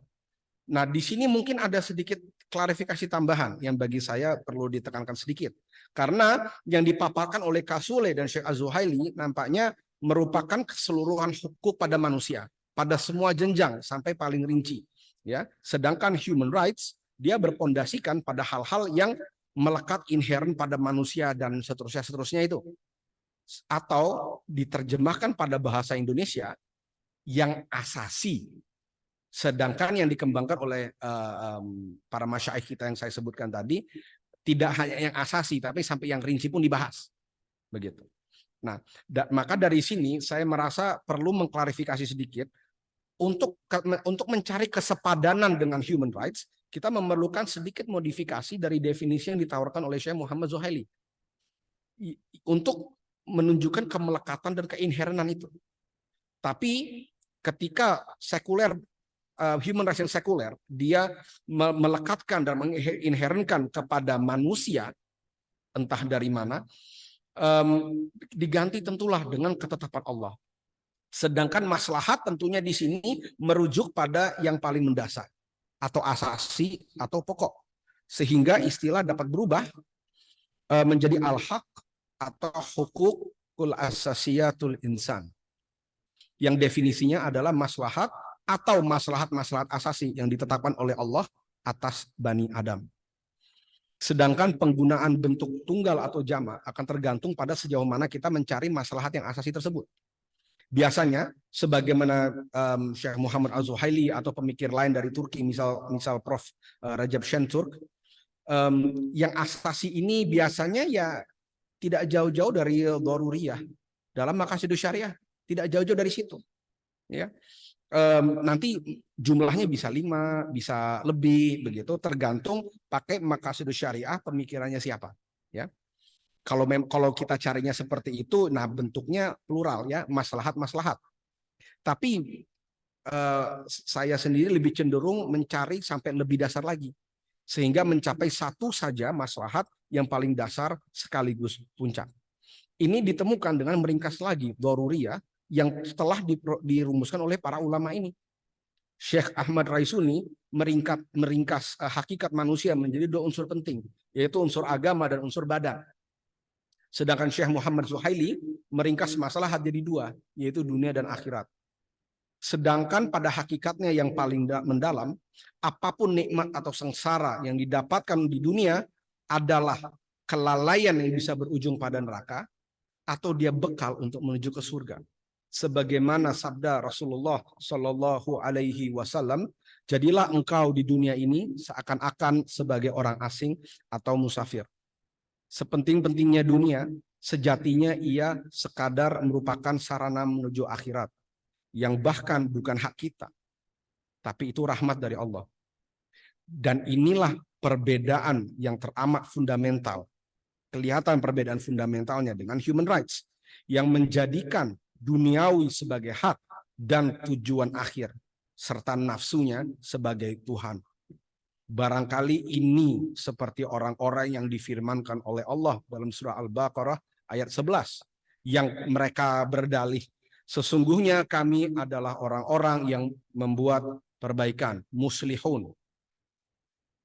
Nah, di sini mungkin ada sedikit klarifikasi tambahan yang bagi saya perlu ditekankan sedikit. Karena yang dipaparkan oleh Kasule dan Syekh Az-Zuhaili nampaknya merupakan keseluruhan hukuk pada manusia, pada semua jenjang sampai paling rinci. Ya, sedangkan human rights dia berpondasikan pada hal-hal yang melekat inheren pada manusia dan seterusnya itu. Atau diterjemahkan pada bahasa Indonesia yang asasi. Sedangkan yang dikembangkan oleh para masyaikh kita yang saya sebutkan tadi tidak hanya yang asasi, tapi sampai yang rinci pun dibahas. Begitu. Nah, maka dari sini saya merasa perlu mengklarifikasi sedikit untuk mencari kesepadanan dengan human rights, kita memerlukan sedikit modifikasi dari definisi yang ditawarkan oleh Syekh Muhammad Zuhaili untuk menunjukkan kemelekatan dan keinherenan itu. Tapi ketika sekuler, human rights yang sekuler, dia melekatkan dan menginherenkan kepada manusia, entah dari mana, diganti tentulah dengan ketetapan Allah. Sedangkan maslahat tentunya di sini merujuk pada yang paling mendasar atau asasi atau pokok, sehingga istilah dapat berubah menjadi al-haq atau hukukul asasiyatul insan. yang definisinya adalah maslahat atau maslahat-maslahat asasi yang ditetapkan oleh Allah atas Bani Adam. Sedangkan penggunaan bentuk tunggal atau jamak akan tergantung pada sejauh mana kita mencari maslahat yang asasi tersebut. Biasanya, sebagaimana Syekh Muhammad Az-Zuhaili atau pemikir lain dari Turki, misal Prof. Rajab Şentürk, yang asasi ini biasanya ya tidak jauh-jauh dari daruriyah dalam maqasidus syariah, tidak jauh-jauh dari situ. Ya. Nanti jumlahnya bisa 5, bisa lebih begitu, tergantung pakai maqasidus syariah pemikirannya siapa. Ya. Kalau kita carinya seperti itu, nah bentuknya plural ya, maslahat-maslahat. Tapi saya sendiri lebih cenderung mencari sampai lebih dasar lagi, sehingga mencapai satu saja maslahat yang paling dasar sekaligus puncak. Ini ditemukan dengan meringkas lagi daruriyah yang telah dirumuskan oleh para ulama ini. Syekh Ahmad Raisuni meringkas hakikat manusia menjadi 2 unsur penting, yaitu unsur agama dan unsur badan. Sedangkan Syekh Muhammad Zuhaili meringkas maslahat jadi 2, yaitu dunia dan akhirat. Sedangkan pada hakikatnya yang paling mendalam, apapun nikmat atau sengsara yang didapatkan di dunia adalah kelalaian yang bisa berujung pada neraka, atau dia bekal untuk menuju ke surga. Sebagaimana sabda Rasulullah Shallallahu Alaihi Wasallam, jadilah engkau di dunia ini seakan-akan sebagai orang asing atau musafir. Sepenting-pentingnya dunia, sejatinya ia sekadar merupakan sarana menuju akhirat, yang bahkan bukan hak kita, tapi itu rahmat dari Allah. Dan inilah perbedaan yang teramat fundamental. Kelihatan perbedaan fundamentalnya dengan human rights, yang menjadikan duniawi sebagai hak dan tujuan akhir, serta nafsunya sebagai Tuhan. Barangkali ini seperti orang-orang yang difirmankan oleh Allah dalam surah Al-Baqarah ayat 11, yang mereka berdalih, sesungguhnya kami adalah orang-orang yang membuat perbaikan, muslihun.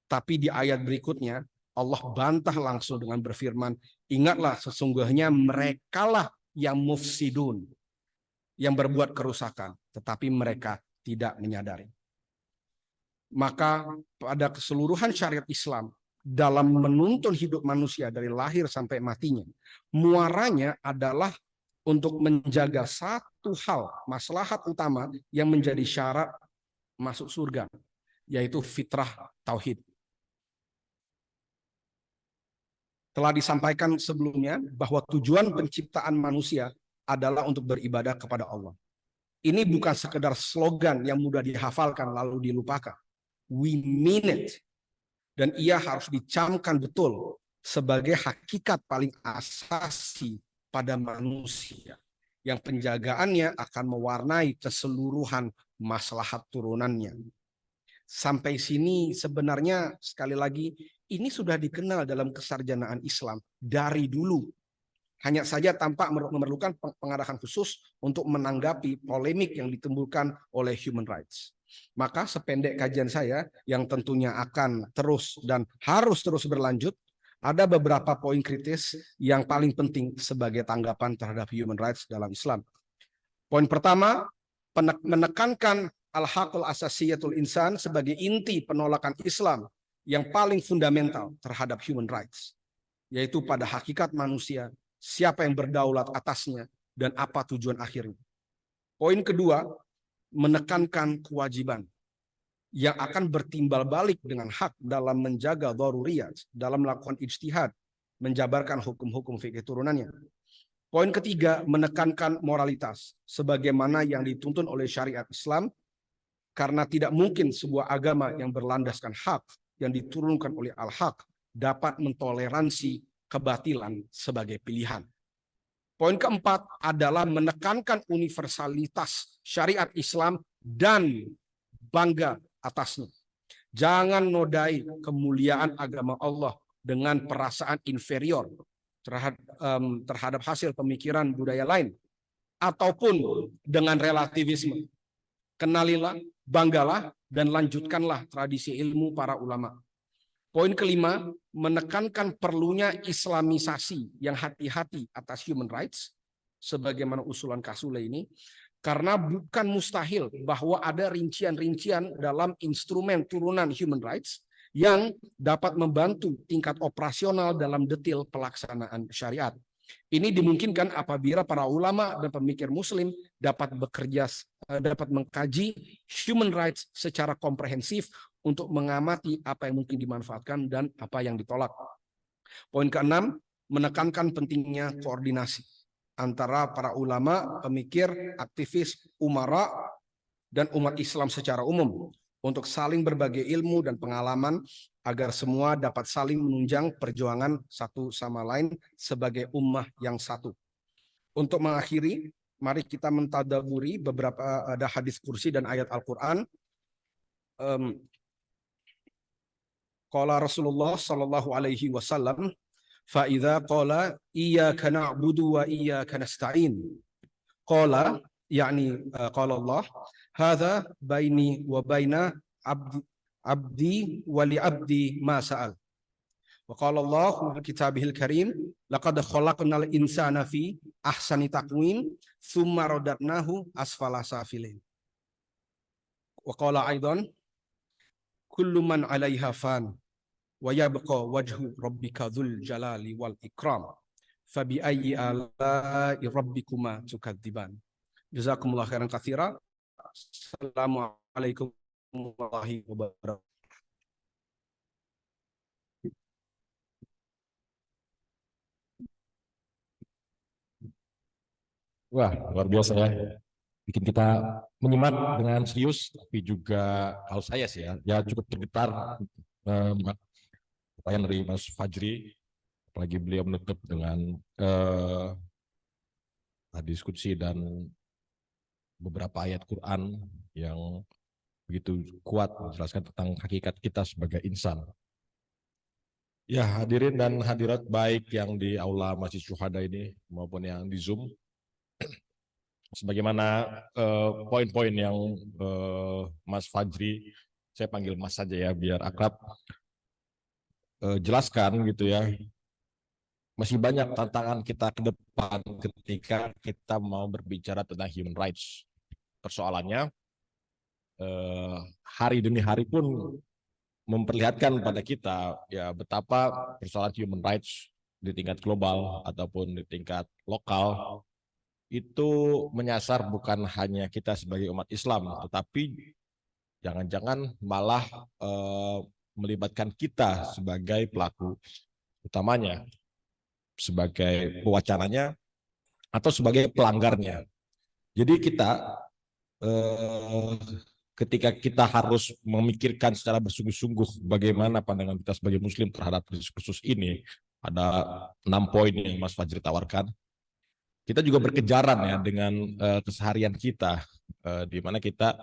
Tapi di ayat berikutnya Allah bantah langsung dengan berfirman, ingatlah sesungguhnya merekalah yang mufsidun, yang berbuat kerusakan, tetapi mereka tidak menyadari. Maka pada keseluruhan syariat Islam dalam menuntun hidup manusia dari lahir sampai matinya, muaranya adalah untuk menjaga satu hal, maslahat utama yang menjadi syarat masuk surga, yaitu fitrah tauhid. Telah disampaikan sebelumnya bahwa tujuan penciptaan manusia adalah untuk beribadah kepada Allah. Ini bukan sekedar slogan yang mudah dihafalkan lalu dilupakan. We mean it. Dan ia harus dicamkan betul sebagai hakikat paling asasi pada manusia, yang penjagaannya akan mewarnai keseluruhan maslahat turunannya. Sampai sini sebenarnya sekali lagi ini sudah dikenal dalam kesarjanaan Islam dari dulu. Hanya saja tampak memerlukan pengarahan khusus untuk menanggapi polemik yang ditimbulkan oleh human rights. Maka sependek kajian saya yang tentunya akan terus dan harus terus berlanjut, ada beberapa poin kritis yang paling penting sebagai tanggapan terhadap human rights dalam Islam. Poin pertama, menekankan al-haqul asasiyatul insan sebagai inti penolakan Islam yang paling fundamental terhadap human rights, yaitu pada hakikat manusia, siapa yang berdaulat atasnya, dan apa tujuan akhirnya. Poin kedua, menekankan kewajiban yang akan bertimbal balik dengan hak dalam menjaga daruriyat, dalam melakukan ijtihad, menjabarkan hukum-hukum fikih turunannya. Poin ketiga, menekankan moralitas sebagaimana yang dituntun oleh syariat Islam, karena tidak mungkin sebuah agama yang berlandaskan hak yang diturunkan oleh al-haq dapat mentoleransi kebatilan sebagai pilihan. Poin keempat adalah menekankan universalitas syariat Islam dan bangga atasnya. Jangan nodai kemuliaan agama Allah dengan perasaan inferior terhadap hasil pemikiran budaya lain, ataupun dengan relativisme. Kenalilah, banggalah, dan lanjutkanlah tradisi ilmu para ulama. Poin kelima, menekankan perlunya islamisasi yang hati-hati atas human rights, sebagaimana usulan Kasule ini, Karena bukan mustahil bahwa ada rincian-rincian dalam instrumen turunan human rights yang dapat membantu tingkat operasional dalam detail pelaksanaan syariat. Ini dimungkinkan apabila para ulama dan pemikir muslim dapat mengkaji human rights secara komprehensif untuk mengamati apa yang mungkin dimanfaatkan dan apa yang ditolak. Poin keenam, menekankan pentingnya koordinasi antara para ulama, pemikir, aktivis, umara, dan umat Islam secara umum untuk saling berbagi ilmu dan pengalaman agar semua dapat saling menunjang perjuangan satu sama lain sebagai ummah yang satu. Untuk mengakhiri, mari kita mentadaburi beberapa ada hadis kursi dan ayat Al-Quran. Qala Rasulullah sallallahu alaihi wasallam, fa idza qala iyyaka na'budu wa iyyaka nasta'in. Qala yakni qala Allah, hadza baini wa baina abdi wa li abdi ma sa'al. Wa qala Allah fi kitabihil karim, laqad khalaqnal insana fi ahsani taqwim tsumma radadnahu asfala safilin. Wa qala aidan, kullu man 'alaiha fan wa yabqa wajhu rabbika dzul jalali wal ikram fa bi ayyi ala'i rabbikuma tukadziban. Jazakumullah khairan katsira. Assalamualaikum warahmatullahi wabarakatuh. Wah, luar biasa ya. Bikin kita menyimak dengan serius, tapi juga kalau saya sih ya cukup tergetar pertanyaan dari Mas Fajri, apalagi beliau menutup dengan diskusi dan beberapa ayat Quran yang begitu kuat menjelaskan tentang hakikat kita sebagai insan. Ya, hadirin dan hadirat baik yang di Aula Masjid Syuhada ini maupun yang di Zoom, sebagaimana poin-poin yang Mas Fajri, saya panggil Mas saja ya biar akrab, jelaskan gitu ya, masih banyak tantangan kita ke depan ketika kita mau berbicara tentang human rights. Persoalannya hari demi hari pun memperlihatkan pada kita ya betapa persoalan human rights di tingkat global ataupun di tingkat lokal itu menyasar bukan hanya kita sebagai umat Islam, tetapi jangan-jangan malah melibatkan kita sebagai pelaku utamanya, sebagai pewacananya atau sebagai pelanggarnya. Jadi kita ketika kita harus memikirkan secara bersungguh-sungguh bagaimana pandangan kita sebagai Muslim terhadap diskursus ini, ada 6 poin yang Mas Fajri tawarkan. Kita juga berkejaran ya dengan keseharian kita, di mana kita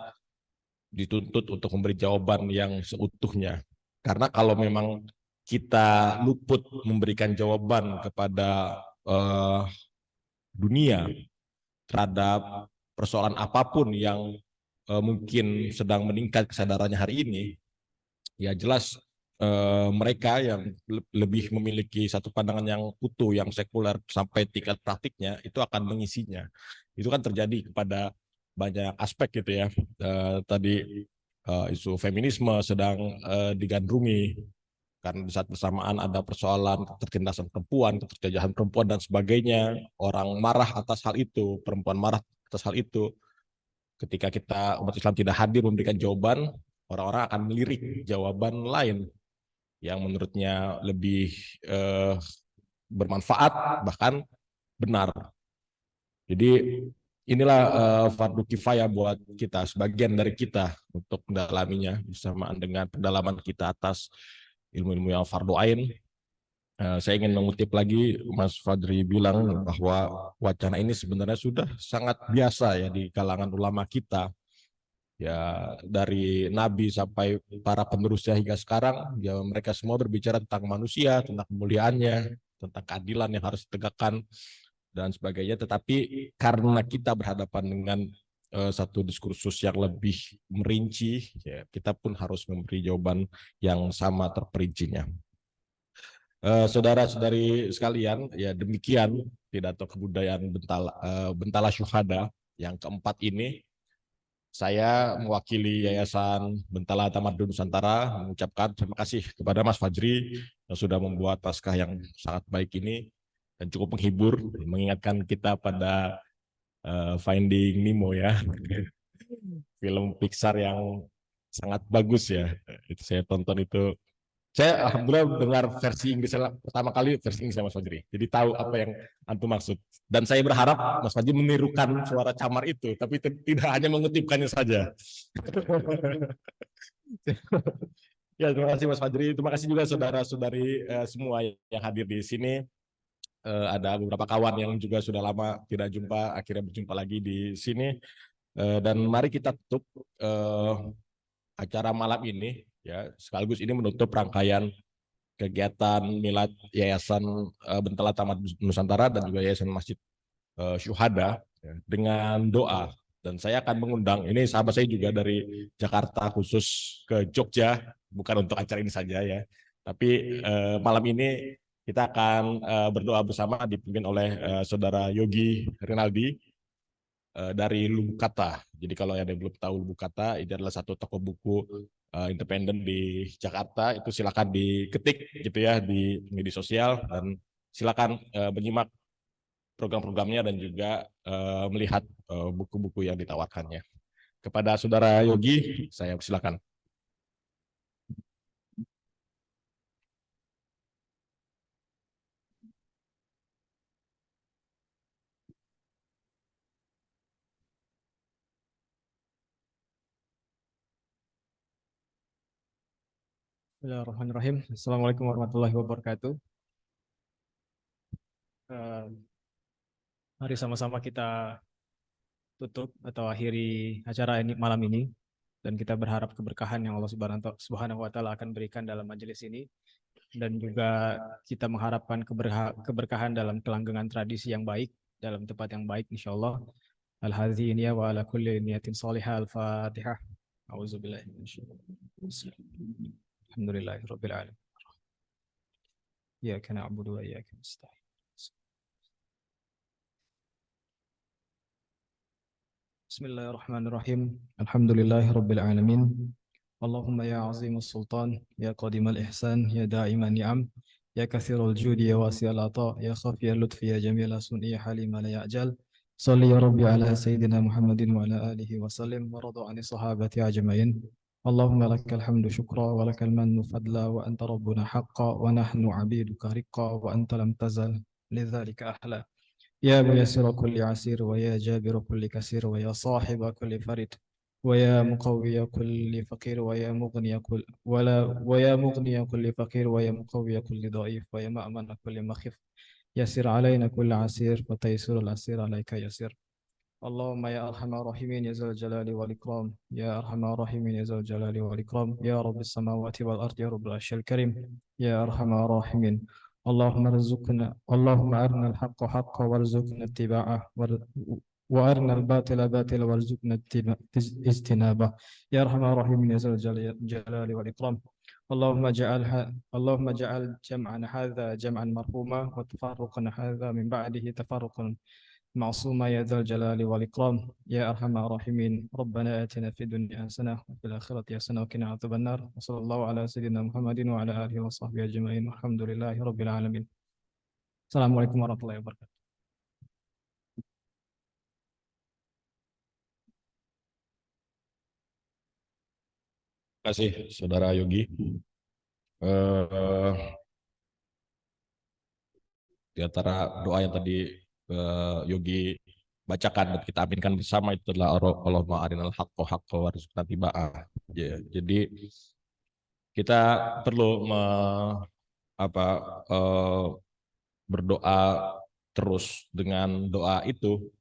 dituntut untuk memberi jawaban yang seutuhnya. Karena kalau memang kita luput memberikan jawaban kepada dunia terhadap persoalan apapun yang mungkin sedang meningkat kesadarannya hari ini, ya jelas mereka yang lebih memiliki satu pandangan yang utuh, yang sekuler sampai tingkat praktiknya itu akan mengisinya. Itu kan terjadi kepada banyak aspek gitu ya. Tadi isu feminisme sedang digandrungi karena di saat bersamaan ada persoalan ketertindasan perempuan, keterjajahan perempuan dan sebagainya. Orang marah atas hal itu, perempuan marah atas hal itu. Ketika kita umat Islam tidak hadir memberikan jawaban, orang-orang akan melirik jawaban lain yang menurutnya lebih bermanfaat, bahkan benar. Jadi inilah fardu kifayah buat kita, sebagian dari kita untuk mendalaminya bersamaan dengan pendalaman kita atas ilmu-ilmu yang fardu ain. Saya ingin mengutip lagi Mas Fajri bilang bahwa wacana ini sebenarnya sudah sangat biasa ya di kalangan ulama kita. Ya dari Nabi sampai para penerusnya hingga sekarang, ya mereka semua berbicara tentang manusia, tentang kemuliaannya, tentang keadilan yang harus ditegakkan dan sebagainya. Tetapi karena kita berhadapan dengan satu diskursus yang lebih merinci, ya, kita pun harus memberi jawaban yang sama terperincinya. Saudara-saudari sekalian, ya demikian pidato kebudayaan Bentala Syuhada yang keempat ini, saya mewakili Yayasan Bentala Tamadun Nusantara mengucapkan terima kasih kepada Mas Fajri yang sudah membuat naskah yang sangat baik ini dan cukup menghibur, mengingatkan kita pada Finding Nemo ya, film Pixar yang sangat bagus ya. Itu saya tonton itu. Saya alhamdulillah dengar versi Inggris pertama kali versi Inggris Mas Fajri. Jadi tahu apa yang antum maksud. Dan saya berharap Mas Fajri menirukan suara camar itu, tapi tidak hanya mengutipkannya saja. Ya, terima kasih Mas Fajri. Terima kasih juga saudara-saudari semua yang hadir di sini. Ada beberapa kawan yang juga sudah lama tidak jumpa, akhirnya berjumpa lagi di sini. Dan mari kita tutup acara malam ini ya, sekaligus ini menutup rangkaian kegiatan milad Yayasan Bentala Tamadun Nusantara dan juga Yayasan Masjid Syuhada ya, dengan doa. Dan saya akan mengundang, ini sahabat saya juga dari Jakarta khusus ke Jogja, bukan untuk acara ini saja ya, tapi malam ini kita akan berdoa bersama dipimpin oleh saudara Yogi Rinaldi dari Lubuk Kata. Jadi kalau yang belum tahu Lubuk Kata, ini adalah satu toko buku independen di Jakarta. Itu silakan diketik gitu ya di media sosial dan silakan menyimak program-programnya dan juga melihat buku-buku yang ditawarkannya. Kepada saudara Yogi, saya silakan. Bismillahirrahmanirrahim. Assalamualaikum warahmatullahi wabarakatuh. Mari sama-sama kita tutup atau akhiri acara ini malam ini, dan kita berharap keberkahan yang Allah Subhanahu wa Ta'ala akan berikan dalam majelis ini, dan juga kita mengharapkan keberkahan dalam kelanggengan tradisi yang baik, dalam tempat yang baik insyaallah. Al-hadzi niya wa ala kulli niyatin salihah. Al-Fatihah. A'udzubillahi minasyaitonir. Alhamdulillahirabbil alamin. Iyyaka na'budu wa iyyaka nasta'in. Bismillahirrahmanirrahim. Alhamdulillahirabbil alamin. Allahumma ya azimus sultan, ya qadimal ihsan, ya da'iman ni'am, ya katsirul judi, ya wasi'al ata, ya khafiyal lutfi, ya jamil sun'i, ya halima la ya'jal. Salli ya rabbi ala sayyidina Muhammadin wa ala alihi wa sallim wa radu ani sahabati ajma'in. Allahumma lakal hamdu syukra wa lakal mannu fadla wa anta rabbuna haqqa wa nahnu abiduka riqqa wa anta lam tazal lidzalika ahla. Ya muyassira kulli asir wa ya jabira kulli kasir wa ya sahiba kulli farid wa ya muqawwiya kulli faqir wa ya mughniya kulli faqir wa ya muqawwiya kulli dhaif wa ya ma'mana kulli makhif. Yassir alaina kulli asir wa taysirul asir alaika yasir. Allahumma ya arhamar rahimin ya zal jalali wal ikram, ya arhamar rahimin ya zal jalali wal ikram, ya rabbis samawati wal ardi ya rabbal arsyil karim, ya arhamar rahimin. Allahumma arina al-haqqa haqqa warzuqna ittiba'ah wa arina al-batila batila warzuqna ijtinabah. Ya arhamar rahimin ya zal jalali wal ikram. Allahumma ja'al jam'ana hadha jam'an marhuma wa tafarruqana hadha min ba'dihi tafarruqan معصومة يا ذا الجلال والإكرام يا أرحم الراحمين. ربنا آتنا في الدنيا حسنة وفي الآخرة حسنة وقنا عذاب النار. وصلى الله على سيدنا محمد وعلى آله وصحبه أجمعين والحمد لله رب العالمين. Assalamualaikum warahmatullahi wabarakatuh. Terima kasih saudara Yogi. Di antara doa yang tadi Yogi bacakan dan kita aminkan bersama itu adalah Allahumma arinal haqqo haqqo warzuqna tiba'ah. Ya, jadi kita perlu berdoa terus dengan doa itu,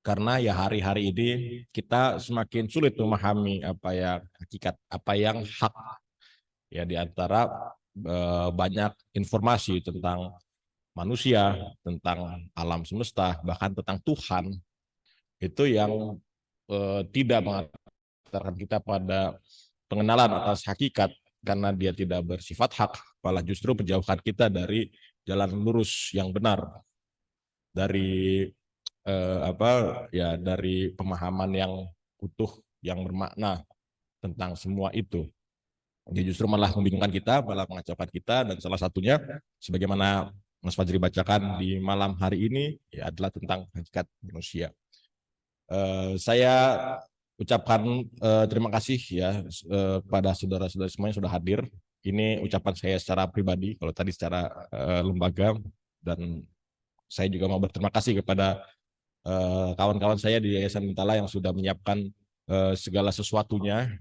karena ya hari-hari ini kita semakin sulit memahami apa yang hakikat, apa yang hak. Ya, di antara banyak informasi tentang manusia, tentang alam semesta, bahkan tentang Tuhan, itu yang tidak mengantarkan kita pada pengenalan atas hakikat, karena dia tidak bersifat hak, malah justru menjauhkan kita dari jalan lurus yang benar, dari dari pemahaman yang utuh, yang bermakna tentang semua itu. Dia justru malah membingungkan kita, malah mengacaukan kita, dan salah satunya sebagaimana Mas Fajri bacakan di malam hari ini ya adalah tentang hakikat manusia. Saya ucapkan terima kasih ya pada saudara-saudara semua yang sudah hadir. Ini ucapan saya secara pribadi, kalau tadi secara lembaga, dan saya juga mau berterima kasih kepada kawan-kawan saya di Yayasan Bentala yang sudah menyiapkan segala sesuatunya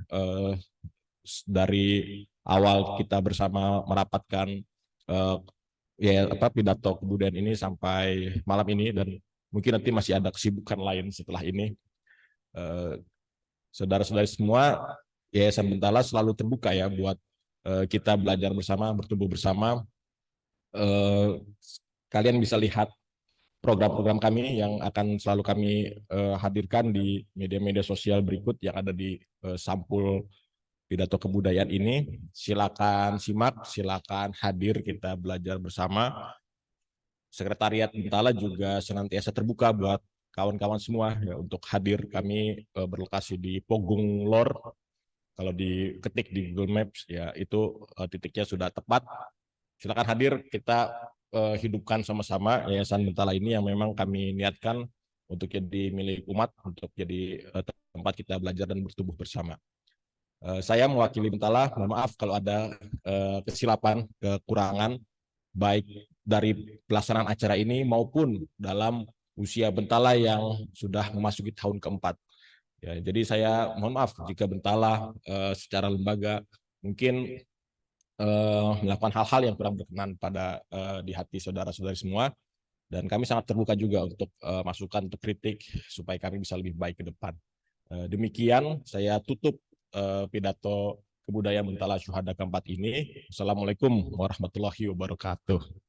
dari awal kita bersama merapatkan pidato kebudayaan ini sampai malam ini, dan mungkin nanti masih ada kesibukan lain setelah ini. Saudara-saudari semua, Yayasan Bentala selalu terbuka ya buat kita belajar bersama, bertumbuh bersama. Kalian bisa lihat program-program kami yang akan selalu kami hadirkan di media-media sosial berikut yang ada di sampul pidato kebudayaan ini. Silakan simak, silakan hadir, kita belajar bersama. Sekretariat Bentala juga senantiasa terbuka buat kawan-kawan semua ya, untuk hadir. Kami berlokasi di Pogung Lor. Kalau diketik di Google Maps ya itu titiknya sudah tepat. Silakan hadir, kita hidupkan sama-sama Yayasan Bentala ini yang memang kami niatkan untuk jadi milik umat, untuk jadi tempat kita belajar dan bertumbuh bersama. Saya mewakili Bentala, mohon maaf kalau ada kesilapan, kekurangan, baik dari pelaksanaan acara ini maupun dalam usia Bentala yang sudah memasuki tahun keempat. Ya, jadi saya mohon maaf jika Bentala secara lembaga mungkin melakukan hal-hal yang kurang berkenan pada di hati saudara-saudari semua, dan kami sangat terbuka juga untuk masukan, untuk kritik supaya kami bisa lebih baik ke depan. Demikian saya tutup pidato kebudayaan Bentala Syuhada keempat ini. Assalamualaikum warahmatullahi wabarakatuh.